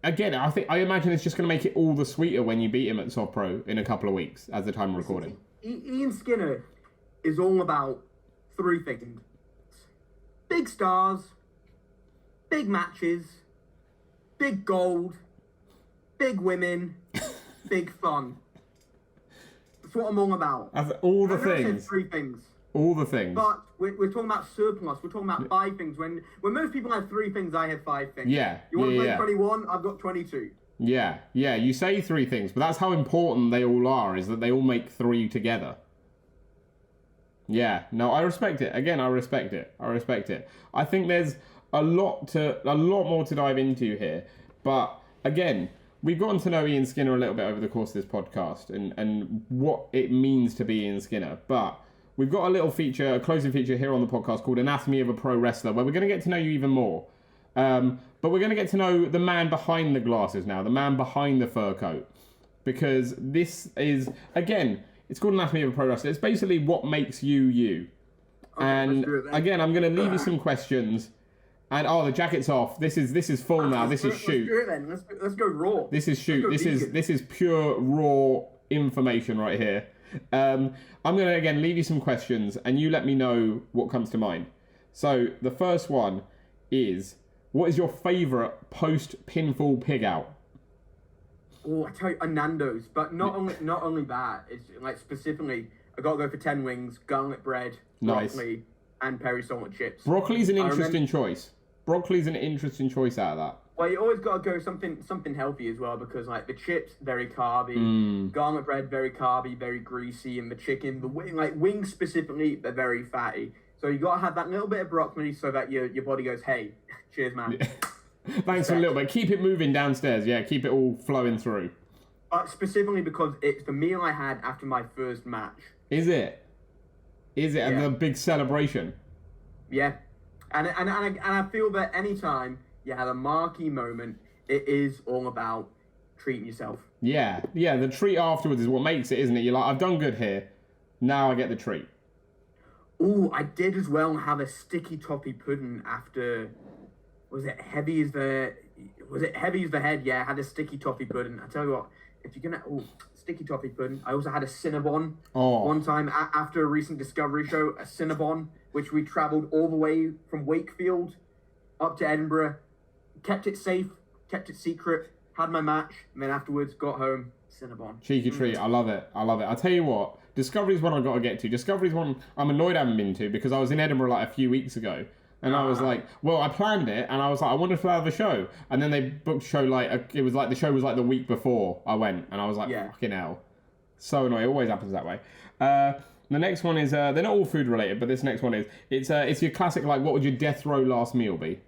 again, I imagine it's just going to make it all the sweeter when you beat him at Soft Pro in a couple of weeks, as the time of recording. Ian Skinner is all about three things: big stars, big matches, big gold, big women, big fun. That's what I'm all about. That's all the things. I said three things. All the things. But we're talking about surplus. We're talking about five things. When most people have three things, I have five things. Yeah. You want to play 21? I've got 22. Yeah. You say three things, but that's how important they all are, is that they all make three together. Yeah. No, I respect it. Again, I respect it. I think there's a lot more to dive into here. But again, we've gotten to know Ian Skinner a little bit over the course of this podcast and what it means to be Ian Skinner. But we've got a little feature, a closing feature here on the podcast called Anatomy of a Pro Wrestler, where we're going to get to know you even more. But we're going to get to know the man behind the glasses now, the man behind the fur coat. Because this is, again, it's called Anatomy of a Pro Wrestler. It's basically what makes you, you. Okay, and again, I'm going to leave you some questions. And the jacket's off. This is full now. This is shoot. Let's do it then. Let's go raw. This is shoot. This is pure raw information right here. I'm going to, again, leave you some questions, and you let me know what comes to mind. So, the first one is, what is your favourite post-pinfall pig-out? Oh, I tell you, Nando's. But not only that, it's like specifically, I got to go for 10 wings, garlic bread, broccoli, and peri salted chips. Broccoli's an interesting choice. Broccoli's an interesting choice out of that. Well, you always got to go something healthy as well, because like the chips, very carby, garlic bread, very carby, very greasy, and the chicken, wings specifically, they're very fatty. So you got to have that little bit of broccoli so that your body goes, hey, cheers, man. Thanks for a little bit. Keep it moving downstairs. Yeah, keep it all flowing through. Specifically because it's the meal I had after my first match. Is it? Yeah. And the big celebration? Yeah. And I feel that anytime you have a marquee moment, it is all about treating yourself. Yeah, the treat afterwards is what makes it, isn't it? You're like, I've done good here, now I get the treat. Ooh, I did as well have a sticky toffee pudding after, was it heavy as the head? Yeah, I had a sticky toffee pudding. I tell you what, if you're gonna, sticky toffee pudding. I also had a Cinnabon one time after a recent Discovery show, a Cinnabon, which we travelled all the way from Wakefield up to Edinburgh, kept it safe, kept it secret, had my match, and then afterwards got home, Cinnabon. Cheeky treat. I love it. I'll tell you what, Discovery's one I've got to get to. Discovery's one I'm annoyed I haven't been to because I was in Edinburgh like a few weeks ago. And I was like, well, I planned it, and I was like, I wanted to have a show. And then they booked a show it was like the show was like the week before I went, and I was like, fucking hell. So annoying. It always happens that way. The next one is, they're not all food related, but this next one is, it's your classic, like, what would your death row last meal be?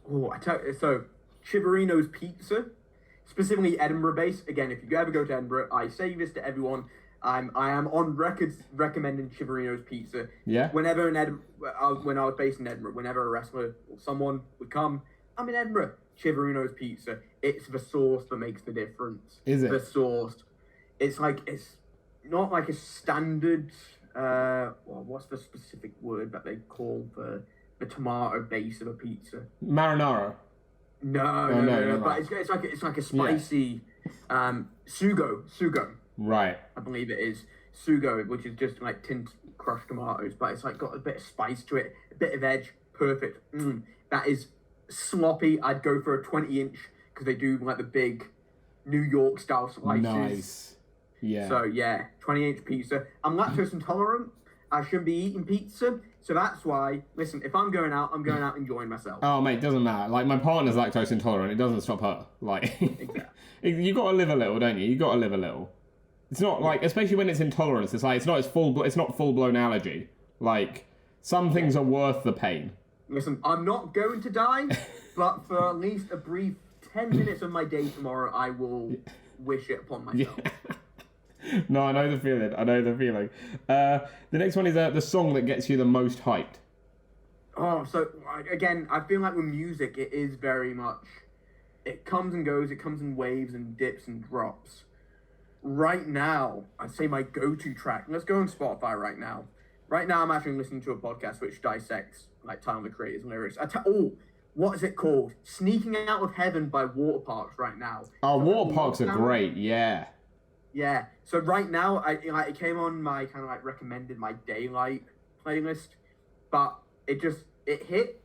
Oh, so Chivarino's Pizza, specifically Edinburgh based. Again, if you ever go to Edinburgh, I say this to everyone. I am on record recommending Chivarino's Pizza. Yeah. Whenever when I was based in Edinburgh, whenever a wrestler or someone would come, I'm in Edinburgh. Chivarino's Pizza. It's the sauce that makes the difference. Is it? The sauce. It's not like a standard. What's the specific word that they call the tomato base of a pizza? Marinara. No. But it's like a spicy sugo. Right. I believe it is sugo, which is just like tinned crushed tomatoes, but it's like got a bit of spice to it, a bit of edge. Perfect. That is sloppy. I'd go for a 20-inch because they do like the big New York style slices. Nice. Yeah. So yeah, 20-inch pizza. I'm lactose intolerant. I shouldn't be eating pizza. So that's why, listen, if I'm going out enjoying myself. Oh, mate, doesn't matter. Like, my partner's lactose intolerant. It doesn't stop her. Like, exactly. You got to live a little, don't you? You got to live a little. It's not like, especially when it's intolerance, it's like, it's not full-blown allergy. Like, some things are worth the pain. Listen, I'm not going to die, but for at least a brief 10 minutes of my day tomorrow, I will wish it upon myself. Yeah. No, I know the feeling. The next one is the song that gets you the most hyped. Oh, so, again, I feel like with music, it is very much, it comes and goes, it comes in waves and dips and drops. Right now, I'd say my go-to track. Let's go on Spotify right now. Right now, I'm actually listening to a podcast which dissects like Tyler the Creator's lyrics. What is it called? Sneaking Out of Heaven by Water Parks right now. Oh, Water Parks are great. Yeah. Yeah. So right now, it came on my kind of like recommended my daylight playlist, but it hit.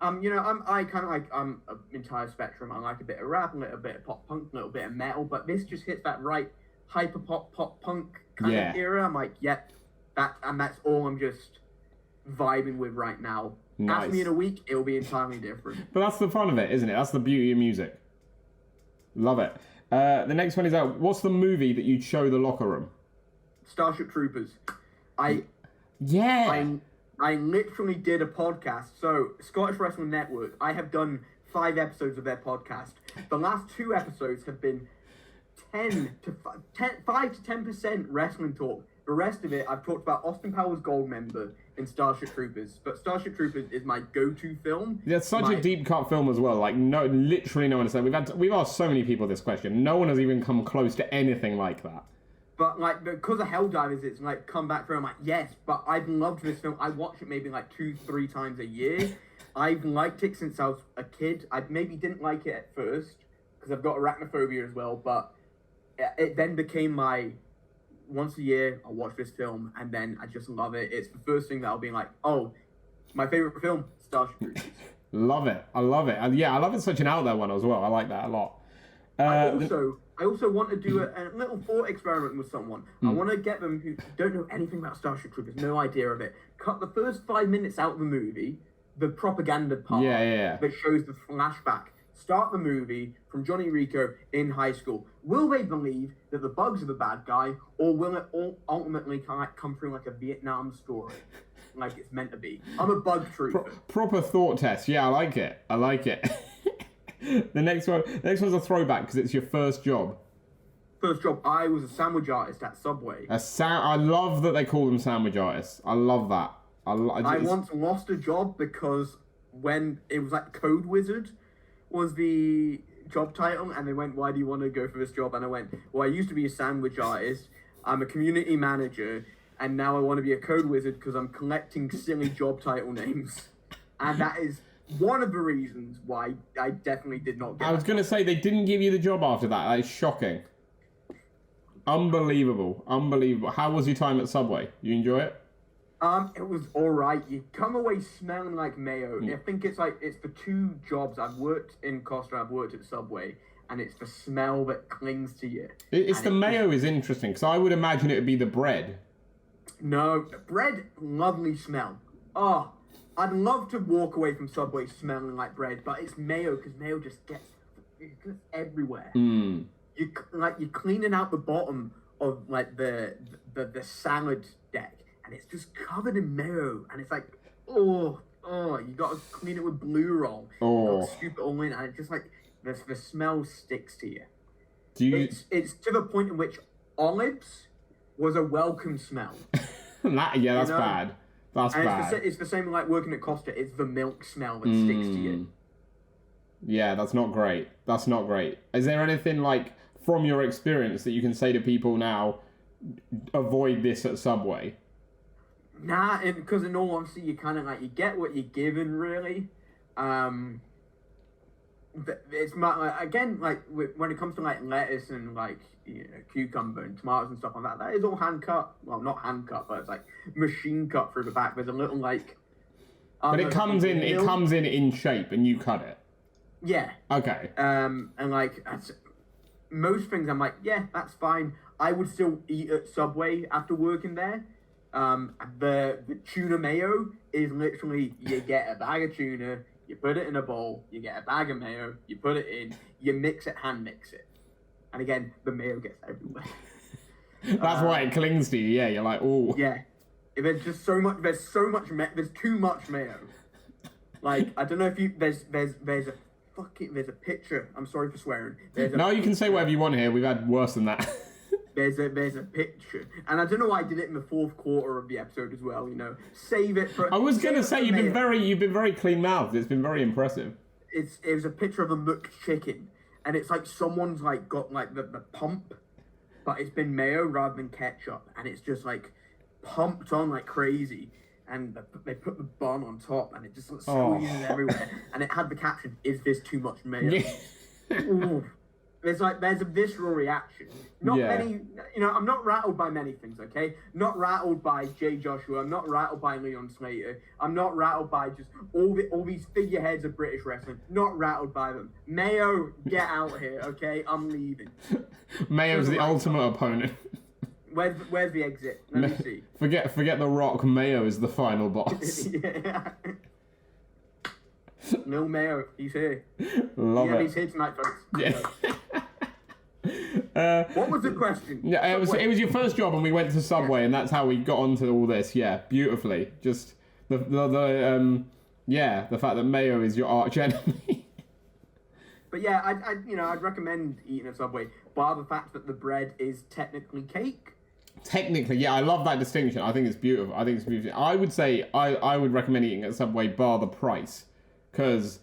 I'm an entire spectrum. I like a bit of rap, a little bit of pop punk, a little bit of metal, but this just hits that right hyper pop punk kind of era. I'm like, that's all I'm just vibing with right now. Nice. Ask me in a week, it'll be entirely different. But that's the fun of it, isn't it? That's the beauty of music. Love it. The next one is what's the movie that you'd show the locker room? Starship Troopers. I literally did a podcast. So, Scottish Wrestling Network, I have done 5 episodes of their podcast. The last 2 episodes have been 5 to 10% wrestling talk. The rest of it, I've talked about Austin Powers Goldmember and Starship Troopers. But Starship Troopers is my go-to film. Yeah, it's such a deep cut film as well. Like, literally no one has said. We've asked so many people this question. No one has even come close to anything like that. But, like, because of Helldivers, it's, like, come back through. I'm like, yes, but I've loved this film. I watch it maybe, like, 2-3 times a year. I've liked it since I was a kid. I maybe didn't like it at first, because I've got arachnophobia as well, but it then became my, once a year, I'll watch this film, and then I just love it. It's the first thing that I'll be like, oh, my favorite film, Starship Troopers. Love it. I love it. And yeah, I love it's such an out there one as well. I like that a lot. I also want to do a little thought experiment with someone. I want to get them who don't know anything about Starship Troopers, no idea of it. Cut the first 5 minutes out of the movie, the propaganda part that shows the flashback. Start the movie from Johnny Rico in high school. Will they believe that the Bugs are the bad guy, or will it all ultimately come through like a Vietnam story, like it's meant to be? I'm a bug trooper. Proper thought test. Yeah, I like it. The next one's a throwback because it's your first job. First job, I was a sandwich artist at Subway. I love that they call them sandwich artists. I love that. I once lost a job because when it was like Code Wizard was the job title, and they went, why do you want to go for this job? And I went, well, I used to be a sandwich artist. I'm a community manager, and now I want to be a Code Wizard because I'm collecting silly job title names. And that is one of the reasons why I definitely did not get I was going to say, they didn't give you the job after that. That is shocking. Unbelievable. How was your time at Subway? You enjoy it? It was alright. You come away smelling like mayo. I think it's the 2 jobs. I've worked in Costa, I've worked at Subway. and it's the smell that clings to you. It's the mayo is interesting, because I would imagine it would be the bread. No, bread, lovely smell. Oh, I'd love to walk away from Subway smelling like bread, but it's mayo, because mayo just gets everywhere. You're cleaning out the bottom of like the salad deck, and it's just covered in mayo, and it's like, oh, you gotta clean it with blue roll. You gotta scoop it all in, and it's just like the smell sticks to you. It's to the point in which olives was a welcome smell. That's bad. That's bad. It's the same like working at Costa. It's the milk smell that sticks to you. Yeah, that's not great. That's not great. Is there anything like from your experience that you can say to people now, avoid this at Subway? Nah, because in all honesty, you kind of like, you get what you're given, really. It's again, like when it comes to like lettuce and like cucumber and tomatoes and stuff like that is all hand cut. Well, not hand cut, but it's like machine cut through the back. There's a little like. But it comes in shape, and you cut it. Yeah. Okay. And like most things, I'm like, yeah, that's fine. I would still eat at Subway after working there. The tuna mayo is literally, you get a bag of tuna, you put it in a bowl, you get a bag of mayo, you put it in, you hand mix it. And again, the mayo gets everywhere. That's why it clings to you, yeah, you're like, oh. Yeah. There's just so much, there's too much mayo. Like, I don't know if there's a picture, I'm sorry for swearing. No, you can say whatever you want here, we've had worse than that. There's a picture, and I don't know why I did it in the fourth quarter of the episode as well. Save it for. I was gonna say you've been very clean mouthed. It's been very impressive. It was a picture of a McChicken, and it's like someone's like got like the pump, but it's been mayo rather than ketchup, and it's just like pumped on like crazy, and they put the bun on top, and it just like, squeezes everywhere, and it had the caption, "Is this too much mayo?" Ooh. There's a visceral reaction. Many, I'm not rattled by many things, okay? Not rattled by Jay Joshua. I'm not rattled by Leon Slater. I'm not rattled by just all these figureheads of British wrestling. Not rattled by them. Mayo, get out here, okay? I'm leaving. Mayo's the ultimate opponent. Where's the exit? Let me see. Forget The Rock. Mayo is the final boss. Yeah. No Mayo, he's here. Love it. He's here tonight, folks. Yeah. What was the question? Yeah, it was your first job, and we went to Subway, and that's how we got onto all this. Yeah, beautifully. Just the fact that mayo is your arch enemy. But yeah, I'd recommend eating at Subway, bar the fact that the bread is technically cake. Technically, yeah, I love that distinction. I think it's beautiful. I would say I would recommend eating at Subway, bar the price, because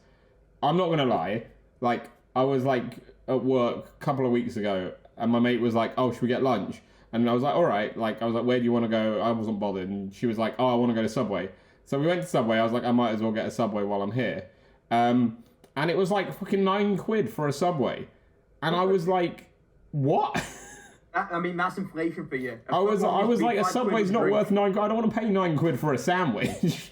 I'm not gonna lie, like I was like at work a couple of weeks ago, and my mate was like, "Oh, should we get lunch?" And I was like, "All right." Like I was like, "Where do you want to go?" I wasn't bothered, and she was like, "Oh, I want to go to Subway." So we went to Subway. I was like, "I might as well get a Subway while I'm here," and it was like fucking £9 for a Subway, and I was like, "What?" I mean, that's inflation for you. I was like, a Subway's not worth £9. I don't want to pay £9 for a sandwich.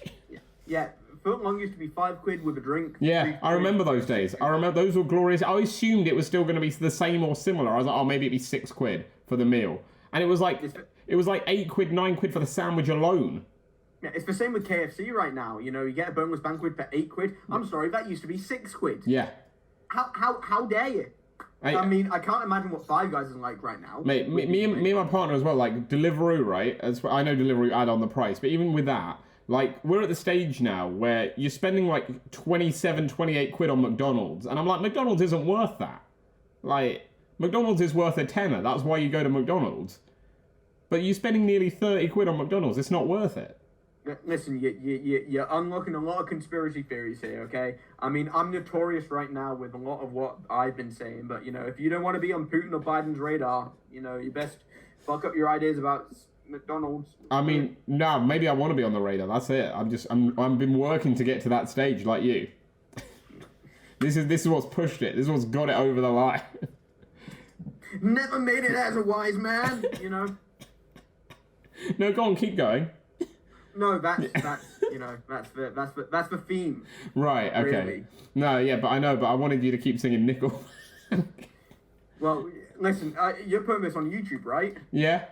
Yeah. Foot long used to be £5 with a drink. Yeah, I remember those days. I remember those were glorious. I assumed it was still going to be the same or similar. I was like, oh, maybe it'd be £6 for the meal, and it was like £8, £9 for the sandwich alone. Yeah, it's the same with KFC right now. You get a boneless banquet for £8. I'm sorry, that used to be £6. Yeah. How dare you? I mean, I can't imagine what Five Guys is like right now. Mate, me and my partner as well. Like Deliveroo, right? I know Deliveroo add on the price, but even with that. Like, we're at the stage now where you're spending like 27, 28 quid on McDonald's. And I'm like, McDonald's isn't worth that. Like, McDonald's is worth a tenner. That's why you go to McDonald's. But you're spending nearly 30 quid on McDonald's. It's not worth it. Listen, you're unlocking a lot of conspiracy theories here, okay? I mean, I'm notorious right now with a lot of what I've been saying. But, if you don't want to be on Putin or Biden's radar, you best fuck up your ideas about McDonald's. I mean, no, maybe I want to be on the radar. That's it. I've been working to get to that stage, like you. This is what's pushed it. This is what's got it over the line. Never made it as a wise man, No, go on, keep going. No, that's the theme. Right. Okay. Really. No, yeah, but I know. But I wanted you to keep singing Nickel. Well, listen, you're putting this on YouTube, right? Yeah.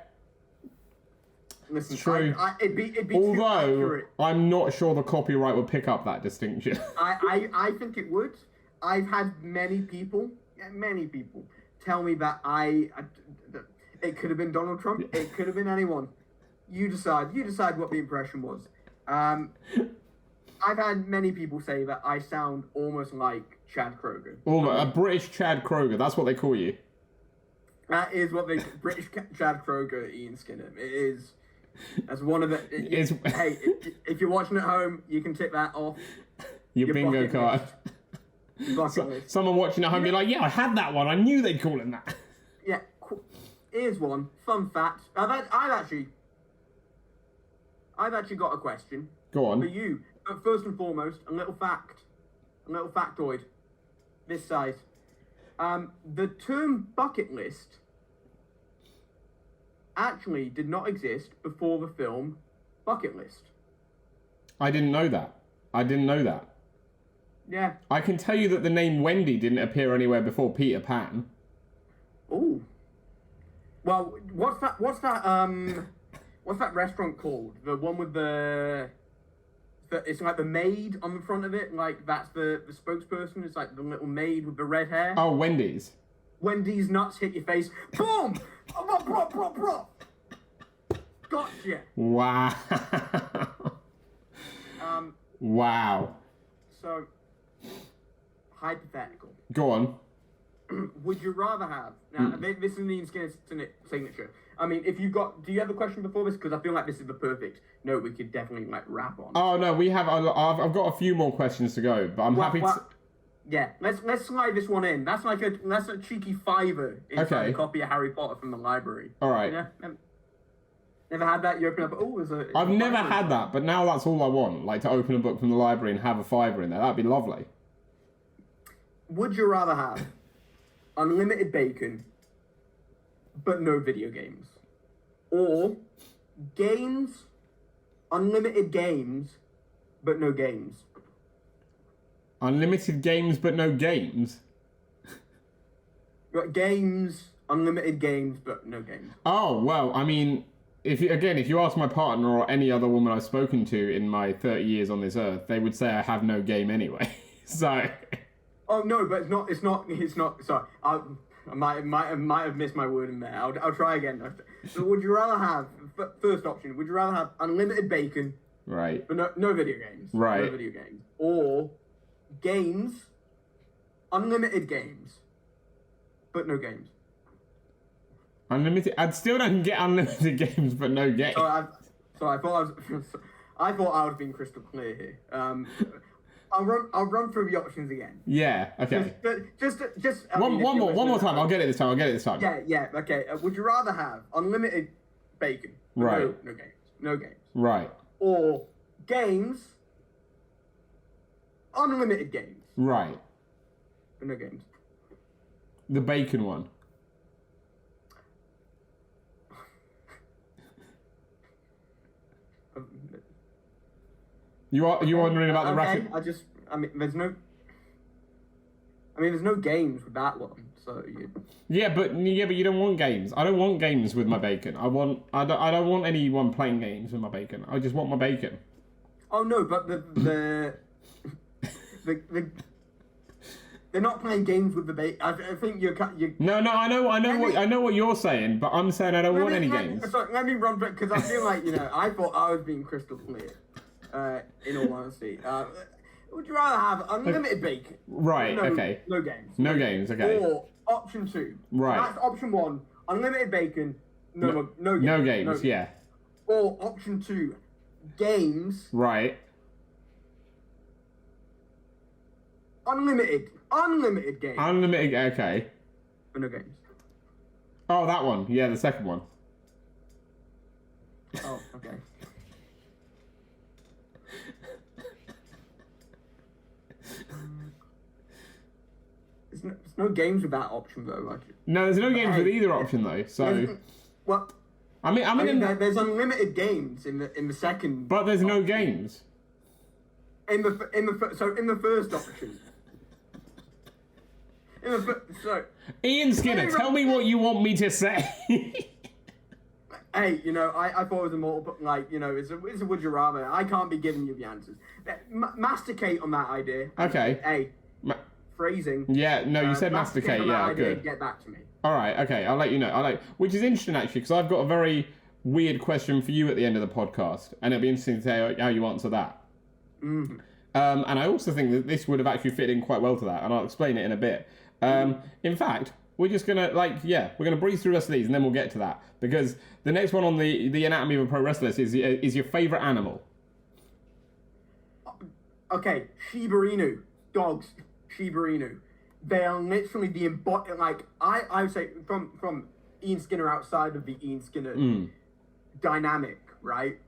Listen, True. It'd be too Although, accurate. I'm not sure the copyright would pick up that distinction. I think it would. I've had many people tell me that it could have been Donald Trump. It could have been anyone. You decide. You decide what the impression was. I've had many people say that I sound almost like Chad Kroger. A British Chad Kroger. That's what they call you. That is what they British Chad Kroger, Ian Skinner. It is. As one of the. Hey, if you're watching at home, you can tick that off. Your bingo card. Someone watching at home be like, yeah, I had that one. I knew they'd call him that. Yeah. Here's one. Fun fact. I've actually got a question. Go on. For you. But first and foremost, a little factoid. This size. The term bucket list actually did not exist before the film Bucket List. I didn't know that. Yeah. I can tell you that the name Wendy didn't appear anywhere before Peter Pan. Oh. Well, what's that restaurant called? The one with it's like the maid on the front of it, like that's the spokesperson. It's like the little maid with the red hair. Oh, Wendy's. Wendy's nuts hit your face. Boom! Bro. Gotcha. Wow. Wow. So, hypothetical. Go on. Would you rather have... Now, this is Ian Skinner's signature. I mean, if you've got... Do you have a question before this? Because I feel like this is the perfect note we could definitely, wrap on. Oh, no, we have... I've got a few more questions to go, but I'm happy to... Yeah, let's slide this one in. That's a cheeky $5 inside a copy of Harry Potter from the library. All right. Yeah. Never had that. You open up. Oh, there's a. I've never had that, but now that's all I want. Like to open a book from the library and have a $5 in there. That'd be lovely. Would you rather have unlimited bacon, but no video games, or unlimited games, but no games? Unlimited games, but no games? Unlimited games, but no games. Oh, well, I mean, if you ask my partner or any other woman I've spoken to in my 30 years on this earth, they would say I have no game anyway. So... Oh, no, but it's not, sorry. I might have missed my word in there. I'll try again. So would you rather have, first option, would you rather have unlimited bacon? Right. But no video games. Right. No video games. Or... unlimited games, but no games. Unlimited. I still don't get unlimited games, but no games. I thought I was being crystal clear here. I'll run through the options again. Yeah. Okay. Just. One more time. I'll get it this time. Yeah. Okay. Would you rather have unlimited bacon? Right. No games. Right. Or games. Unlimited games. Right. But no games. The bacon one. You wondering about the racket? There's no games with that one. So Yeah, but you don't want games. I don't want games with my bacon. I don't want anyone playing games with my bacon. I just want my bacon. Oh no, but the they're not playing games with the bacon. I think you're. No, I know what you're saying, but I'm saying I don't want any games. Sorry, let me run back because I feel like I thought I was being crystal clear. In all honesty, would you rather have unlimited bacon? Right. Okay. No games. No games. Okay. Or option 2. Right. So that's option 1. Unlimited bacon. No games. No games. Yeah. Or option 2. Games. Right. Unlimited games. Unlimited. Okay. But no games. Oh, that one. Yeah, the second one. Oh, okay. There's no games with that option though. No, there's no games with either option though. So. Well. There's unlimited games in the second. But there's no games. In the first option. So, Ian Skinner, tell me what you want me to say. Hey, I thought it was a multiple, it's a would you rather. I can't be giving you the answers. Masticate on that idea. Okay. Hey, phrasing. Yeah, no, you said masticate. On Yeah, that idea, good. Get back to me. All right, okay, I'll let you know. Which is interesting actually, because I've got a very weird question for you at the end of the podcast, and it'll be interesting to see how you answer that. Mm-hmm. And I also think that this would have actually fit in quite well to that, and I'll explain it in a bit. In fact, we're just gonna we're gonna breeze through the rest of these, and then we'll get to that, because the next one on the anatomy of a pro wrestler is your favorite animal. Okay, Shiba Inu dogs. Shiba Inu. They are literally the embodiment. I would say from Ian Skinner outside of the Ian Skinner dynamic, right?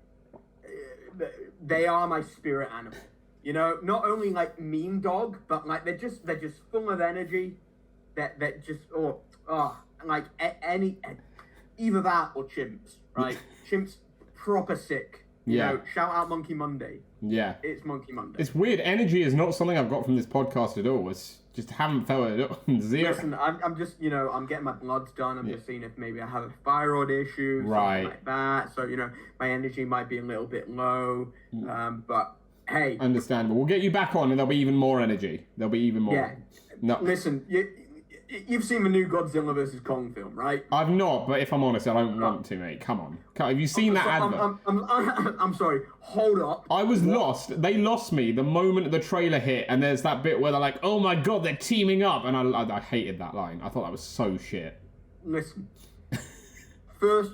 They are my spirit animal. Not only mean dog, but they're just full of energy. That just either that or chimps, right? Chimps proper sick. Shout out Monkey Monday. Yeah, it's Monkey Monday. It's weird. Energy is not something I've got from this podcast at all. It's just haven't felt it zero. Listen, I'm just I'm getting my bloods done. I'm just seeing if maybe I have a thyroid issue, right? Something like that. So my energy might be a little bit low. But hey, understandable. We'll get you back on, and there'll be even more energy. There'll be even more. Yeah. No. Listen, you've seen the new Godzilla vs. Kong film, right? I've not, but if I'm honest, I don't want to, mate. Come on. Have you seen that advert? I'm sorry. Hold up. I was lost. They lost me the moment the trailer hit, and there's that bit where they're like, "Oh my god, they're teaming up," and I hated that line. I thought that was so shit. Listen. First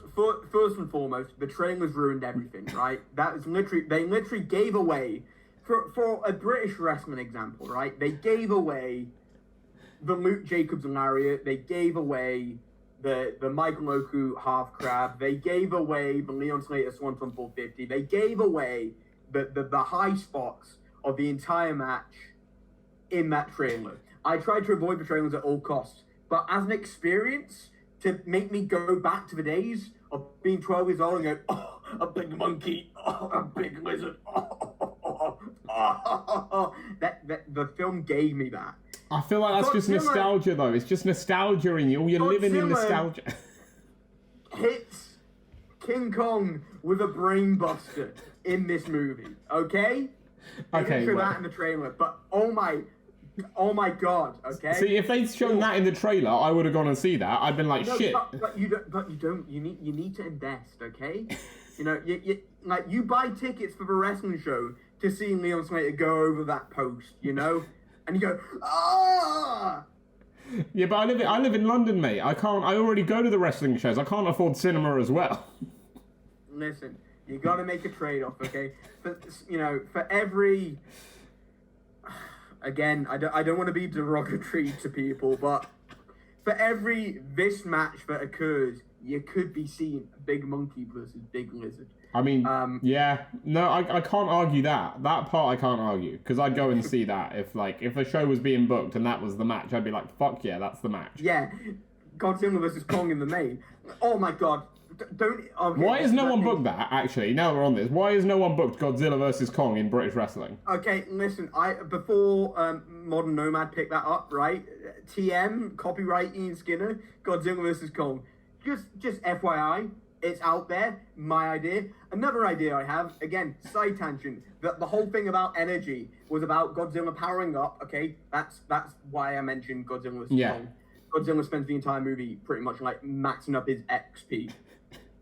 and foremost, the trailers ruined everything, right? That was they literally gave away for a British wrestling example, right? They gave away the Luke Jacobs lariat. They gave away the Michael Oku half crab. They gave away the Leon Slater Swanton 450. They gave away the high spots of the entire match in that trailer. I tried to avoid the trailers at all costs, but as an experience to make me go back to the days of being 12 years old and go, oh, a big monkey, oh, a big lizard, the film gave me that. I feel like that's just nostalgia, though. It's just nostalgia in you. You're living in nostalgia. Hits King Kong with a brain buster in this movie, okay? They didn't show that in the trailer, but oh my god, okay? See, if they'd shown that in the trailer, I would have gone and see that. I'd been like, shit. But you don't. You need to invest, okay? You buy tickets for the wrestling show to see Leon Slater go over that post, and you go, ah. Yeah, but I live in London, mate. I already go to the wrestling shows. I can't afford cinema as well. Listen, you got to make a trade-off, okay? For every. Again, I don't want to be derogatory to people, but for every this match that occurs, you could be seeing Big Monkey versus Big Lizard. I mean, yeah, no, I can't argue that. That part I can't argue, because I'd go and see that if a show was being booked and that was the match, I'd be like, fuck yeah, that's the match. Yeah, Godzilla versus Kong in the main. Oh my god. Don't. Okay, why has no one booked that? Actually, now we're on this. Why has no one booked Godzilla versus Kong in British wrestling? Okay, listen. Before Modern Nomad picked that up, right? TM copyright Ian Skinner, Godzilla versus Kong. Just FYI, it's out there. My idea. Another idea I have. Again, side tangent. The whole thing about energy was about Godzilla powering up. Okay, that's why I mentioned Godzilla versus Kong. Godzilla spends the entire movie pretty much maxing up his XP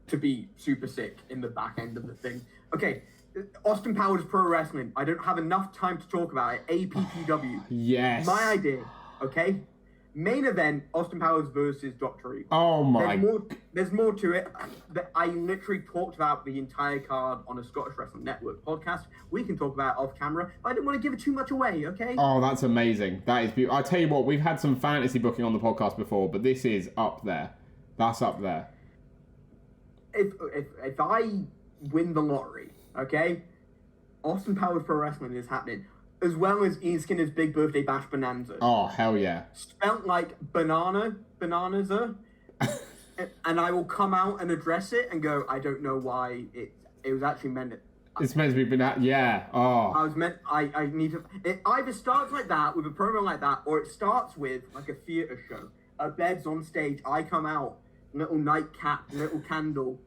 to be super sick in the back end of the thing. Okay, Austin Powers Pro Wrestling. I don't have enough time to talk about it. APPW. Yes. My idea, okay? Main event, Austin Powers versus Dr. Evil. Oh my. There's more to it. I literally talked about the entire card on a Scottish Wrestling Network podcast. We can talk about it off camera. I don't want to give it too much away, okay? Oh, that's amazing. That is beautiful. I tell you what, we've had some fantasy booking on the podcast before, but this is up there. That's up there. If I win the lottery, okay, Austin Powers Pro Wrestling is happening, as well as Ian Skinner's Big Birthday Bash Bonanza. Oh, hell yeah. Spelt like bananaza. And I will come out and address it and go, I don't know why it was actually meant It's meant to be been at, yeah. Oh. I need to. It either starts like that with a promo like that, or it starts with like a theater show. A bed's on stage. I come out, little nightcap, little candle,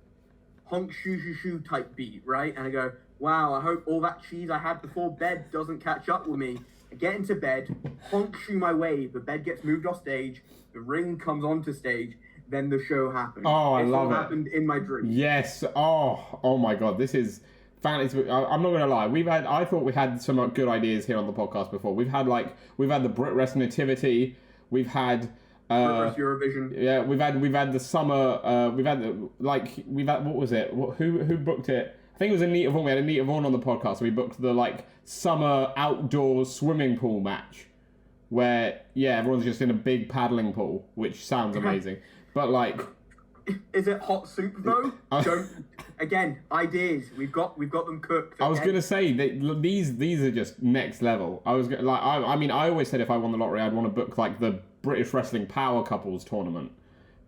honk shoo shoo shoo type beat, right? And I go, wow. I hope all that cheese I had before bed doesn't catch up with me. I get into bed, honk shoo my way. The bed gets moved off stage. The ring comes onto stage. Then the show happens. Oh, I love it. Happened in my dream. Yes. Oh my God. This is fantastic. I'm not gonna lie. I thought we had some good ideas here on the podcast before. We've had the Brit Wrestling Nativity. We've had Eurovision. Yeah. We've had the summer. We've had what was it? Who booked it? I think it was Anita Vaughan. We had Anita Vaughan on the podcast. We booked the summer outdoor swimming pool match, where everyone's just in a big paddling pool, which sounds amazing. But is it hot soup though? Again, ideas. We've got them cooked. Okay? I was gonna say that these are just next level. I always said if I won the lottery, I'd want to book the British Wrestling Power Couples tournament.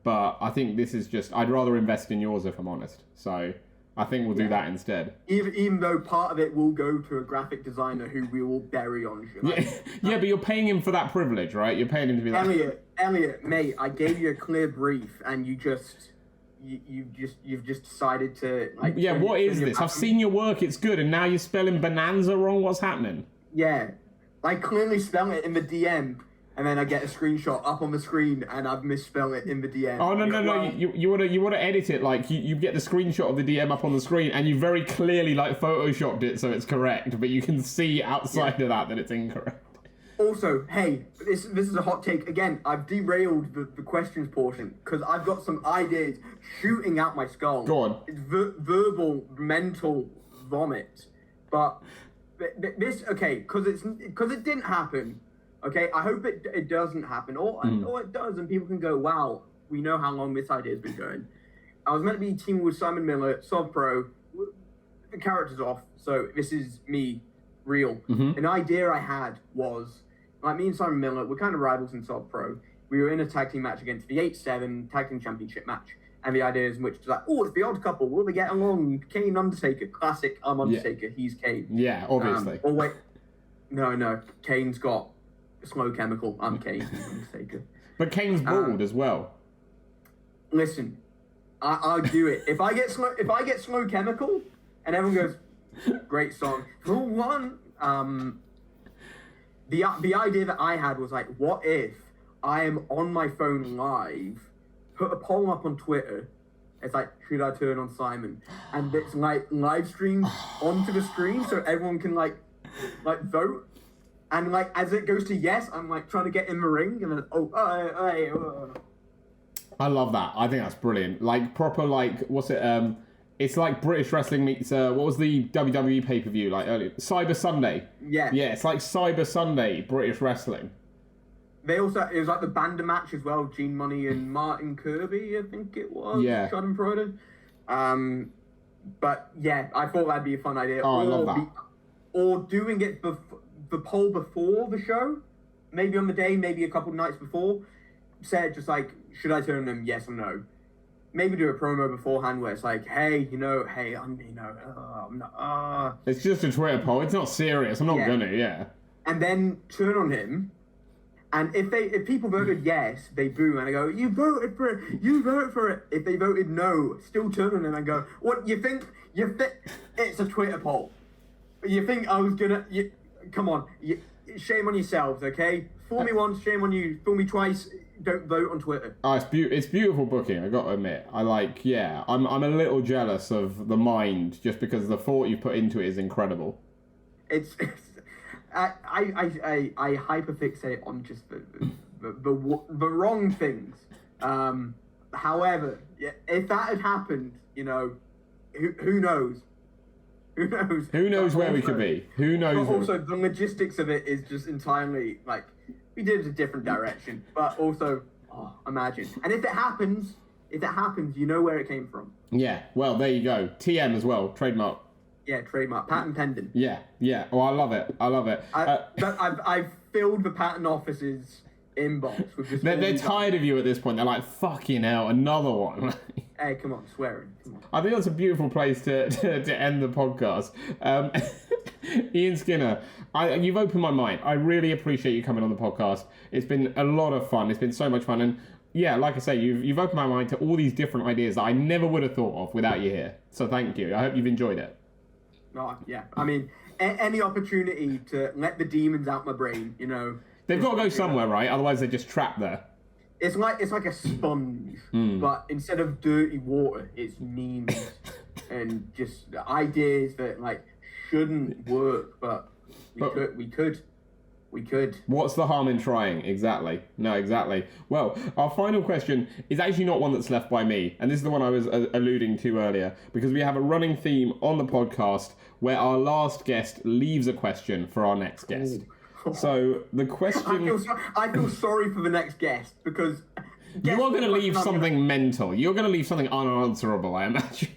But I think this is I'd rather invest in yours if I'm honest. So I think we'll do that instead. Even though part of it will go to a graphic designer who we will bury on show. Yeah, but you're paying him for that privilege, right? You're paying him to be like... Elliot, mate, I gave you a clear brief and you've just decided to what is this? I've seen your work, it's good, and now you're spelling bonanza wrong. What's happening? Yeah, I clearly spell it in the DM. And then I get a screenshot up on the screen, and I've misspelled it in the DM. Oh no! You want to edit it you get the screenshot of the DM up on the screen, and you very clearly photoshopped it so it's correct, but you can see outside of that it's incorrect. Also, hey, this is a hot take again. I've derailed the questions portion because I've got some ideas shooting out my skull. Go on. It's verbal, mental vomit, but this because it didn't happen. Okay, I hope it doesn't happen, or it does, and people can go, wow, we know how long this idea's been going. I was meant to be teaming with Simon Miller, Sov Pro, the character's off, so this is me, real. Mm-hmm. An idea I had was, me and Simon Miller, we're kind of rivals in Sov Pro. We were in a tag team match against the 8-7 tag team championship match, and the idea is in which it's it's the odd couple, will they get along? Kane, Undertaker, classic, I'm Undertaker, he's Kane. Yeah, obviously. No, Kane's got Slow Chemical, I'm Kane, Undertaker. But Kane's bald as well. Listen, I'll do it. If I get Slow Chemical, and everyone goes, great song. For one, the idea that I had was what if I am on my phone live, put a poll up on Twitter, it's should I turn on Simon? And it's live streamed onto the screen so everyone can vote. And as it goes to yes, I'm trying to get in the ring, and then I love that. I think that's brilliant. Proper what's it? It's like British wrestling meets what was the WWE pay-per-view earlier? Cyber Sunday. Yeah. Yeah, it's like Cyber Sunday British wrestling. It was the Banda match as well. Gene Money and Martin Kirby, I think it was. Yeah. Schadenfreude. But yeah, I thought that'd be a fun idea. Oh, I love that. Or doing it the poll before the show, maybe on the day, maybe a couple of nights before, said just should I turn them, yes or no? Maybe do a promo beforehand where it's hey, I'm not. It's just a Twitter poll. It's not serious. I'm not gonna, And then turn on him, and if people voted yes, they boo, and I go, you voted for it. You voted for it. If they voted no, still turn on him and go, what you think? It's a Twitter poll. You think I was gonna? Come on, shame on yourselves, okay? Fool me once, shame on you. Fool me twice, don't vote on Twitter. Oh, it's beautiful booking, I got to admit. I'm a little jealous of the mind just because the thought you put into it is incredible. I hyperfixate on just the wrong things. However, if that had happened, who knows? Who knows where we could be? Who knows? But also, the logistics of it is just entirely we did it a different direction. But also, imagine. And if it happens, you know where it came from. Yeah. Well, there you go. TM as well. Trademark. Yeah, trademark. Patent pending. Yeah. Oh, I love it. I've filled the patent office's inbox with this. They're tired of you at this point. They're like, fucking hell, another one. Hey, come on, swearing. Come on. I think that's a beautiful place to end the podcast. Ian Skinner, you've opened my mind. I really appreciate you coming on the podcast. It's been a lot of fun. It's been so much fun. And yeah, like I say, you've opened my mind to all these different ideas that I never would have thought of without you here. So thank you. I hope you've enjoyed it. Oh, yeah. I mean, any opportunity to let the demons out my brain, you know. They've got to go somewhere, right? Otherwise they're just trapped there. It's like a sponge, but instead of dirty water, it's memes and just ideas that like shouldn't work, but we could. What's the harm in trying? Exactly. No, exactly. Well, our final question is actually not one that's left by me, and this is the one I was alluding to earlier, because we have a running theme on the podcast where our last guest leaves a question for our next guest. So the question... I feel sorry for the next guest, because... You are going to leave something mental. You're going to leave something unanswerable, I imagine.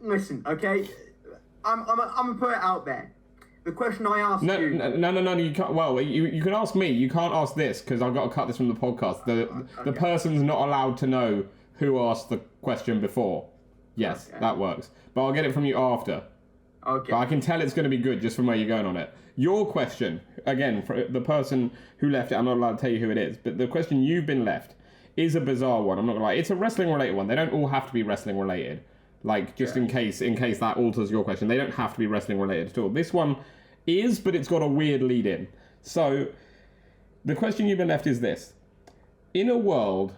Listen, okay? I'm going to put it out there. The question I asked you... No, you can't... Well, you can ask me. You can't ask this, because I've got to cut this from the podcast. The person's not allowed to know who asked the question before. Yes, that works. But I'll get it from you after. Okay. But I can tell it's going to be good just from where you're going on it. Your question, again, for the person who left it, I'm not allowed to tell you who it is, but the question you've been left is a bizarre one. I'm not going to lie. It's a wrestling-related one. They don't all have to be wrestling-related. Like, just in case that alters your question. They don't have to be wrestling-related at all. This one is, but it's got a weird lead-in. So, the question you've been left is this. In a world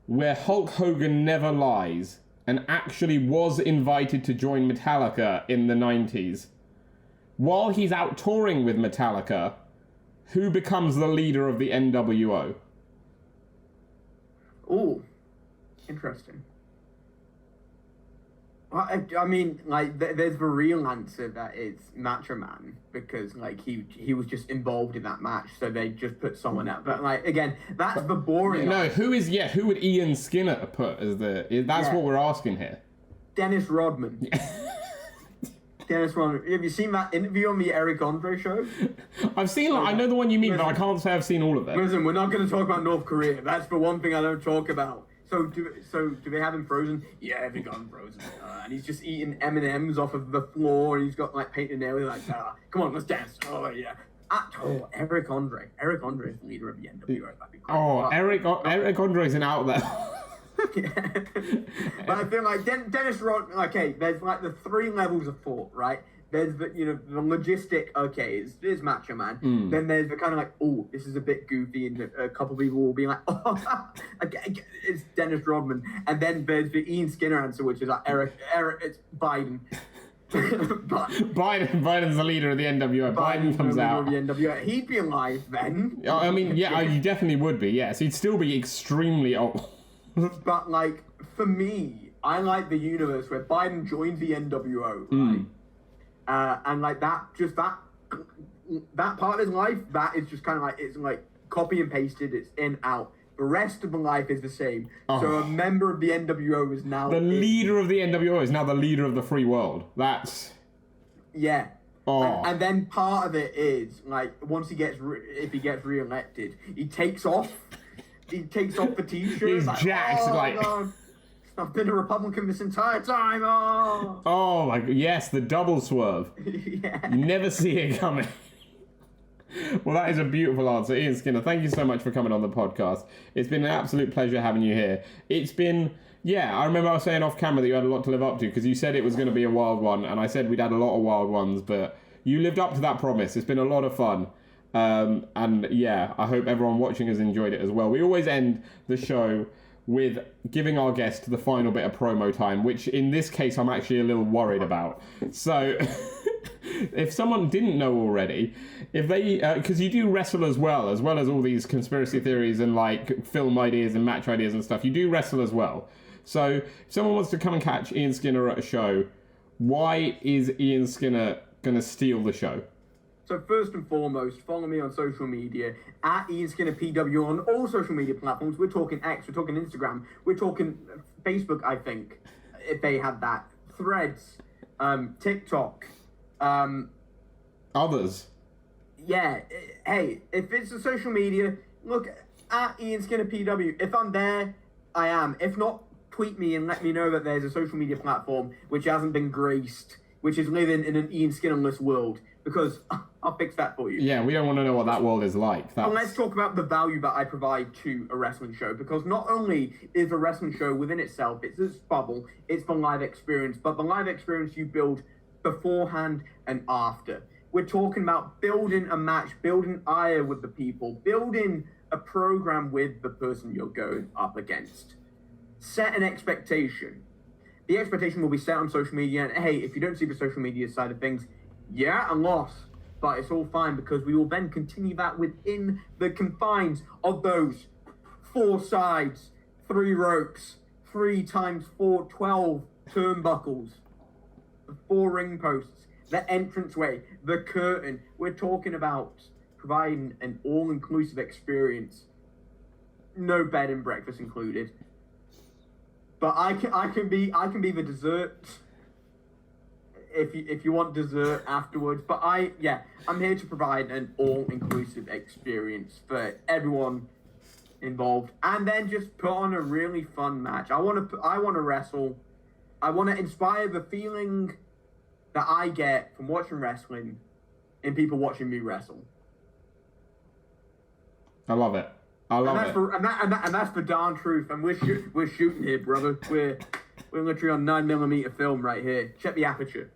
where Hulk Hogan never lies and actually was invited to join Metallica in the 90s, while he's out touring with Metallica, who becomes the leader of the NWO? Oh, interesting. I mean, like, there's the real answer that it's Macho Man, because, like, he was just involved in that match, so they just put someone out. But, like, again, that's the boring... No, who would Ian Skinner put as the... That's what we're asking here. Dennis Rodman. Dennis Rodman. Have you seen that interview on the Eric Andre show? I've seen... I know the one you mean, but I can't say I've seen all of it. Listen, we're not going to talk about North Korea. That's the one thing I don't talk about. So do they have him frozen? Yeah, they got him frozen. And he's just eating M&Ms off of the floor, and he's got, like, painted nails. Like, come on, let's dance. Oh, yeah. Eric Andre. Eric Andre is the leader of the NWO. That'd be great. Oh, Eric Andre's an out there. Yeah. But I feel like Dennis Rodman, okay, there's, like, the three levels of thought, right? There's the, the logistic, okay, it's Macho Man. Then there's the kind of like, oh, this is a bit goofy, and a couple of people will be like, oh, it's Dennis Rodman. And then there's the Ian Skinner answer, which is like, Eric, it's Biden. Biden's the leader of the NWO. Biden comes out. The NWO. He'd be alive then. I mean, yeah, he definitely would be, yes. He'd still be extremely old. But, like, for me, I like the universe where Biden joins the NWO, right? And like that part of his life, that is just kind of like, it's like copy and pasted, it's in, out. The rest of the life is the same. Oh. So a member of the NWO is now... The leader of the NWO is now the leader of the free world. That's... Yeah. Oh. And then part of it is, like, once if he gets re-elected, he takes off the t-shirt. He's like, jacked, like... God. I've been a Republican this entire time. Oh my God! Yes, the double swerve. Yeah. You never see it coming. Well, that is a beautiful answer, Ian Skinner. Thank you so much for coming on the podcast. It's been an absolute pleasure having you here. It's been, I remember I was saying off camera that you had a lot to live up to, because you said it was going to be a wild one, and I said we'd had a lot of wild ones, but you lived up to that promise. It's been a lot of fun. And yeah, I hope everyone watching has enjoyed it as well. We always end the show with giving our guest the final bit of promo time, which in this case I'm actually a little worried about. So, if someone didn't know already, if they, because you do wrestle as well as all these conspiracy theories and like film ideas and match ideas and stuff, you do wrestle as well. So, if someone wants to come and catch Ian Skinner at a show, why is Ian Skinner going to steal the show? So first and foremost, follow me on social media, at Ian Skinner PW on all social media platforms. We're talking X, we're talking Instagram, we're talking Facebook, I think, if they have that. Threads, TikTok. Others. Yeah, hey, if it's a social media, look, at Ian Skinner PW. If I'm there, I am. If not, tweet me and let me know that there's a social media platform which hasn't been graced, which is living in an Ian Skinnerless world, because I'll fix that for you. Yeah, we don't want to know what that world is like. And let's talk about the value that I provide to a wrestling show, because not only is a wrestling show within itself, it's its bubble, it's the live experience, but the live experience you build beforehand and after. We're talking about building a match, building ire with the people, building a program with the person you're going up against. Set an expectation. The expectation will be set on social media, and hey, if you don't see the social media side of things, yeah, a loss, but it's all fine, because we will then continue that within the confines of those 4 sides, 3 ropes, 3 times 4, 12 turnbuckles, the 4 ring posts, the entranceway, the curtain. We're talking about providing an all-inclusive experience, no bed and breakfast included. But I can be the dessert if you want dessert afterwards. But I'm here to provide an all-inclusive experience for everyone involved, and then just put on a really fun match. I want to wrestle. I want to inspire the feeling that I get from watching wrestling in people watching me wrestle. I love it. And that's the darn truth. And we're shooting here, brother. We're literally on 9mm film right here. Check the aperture.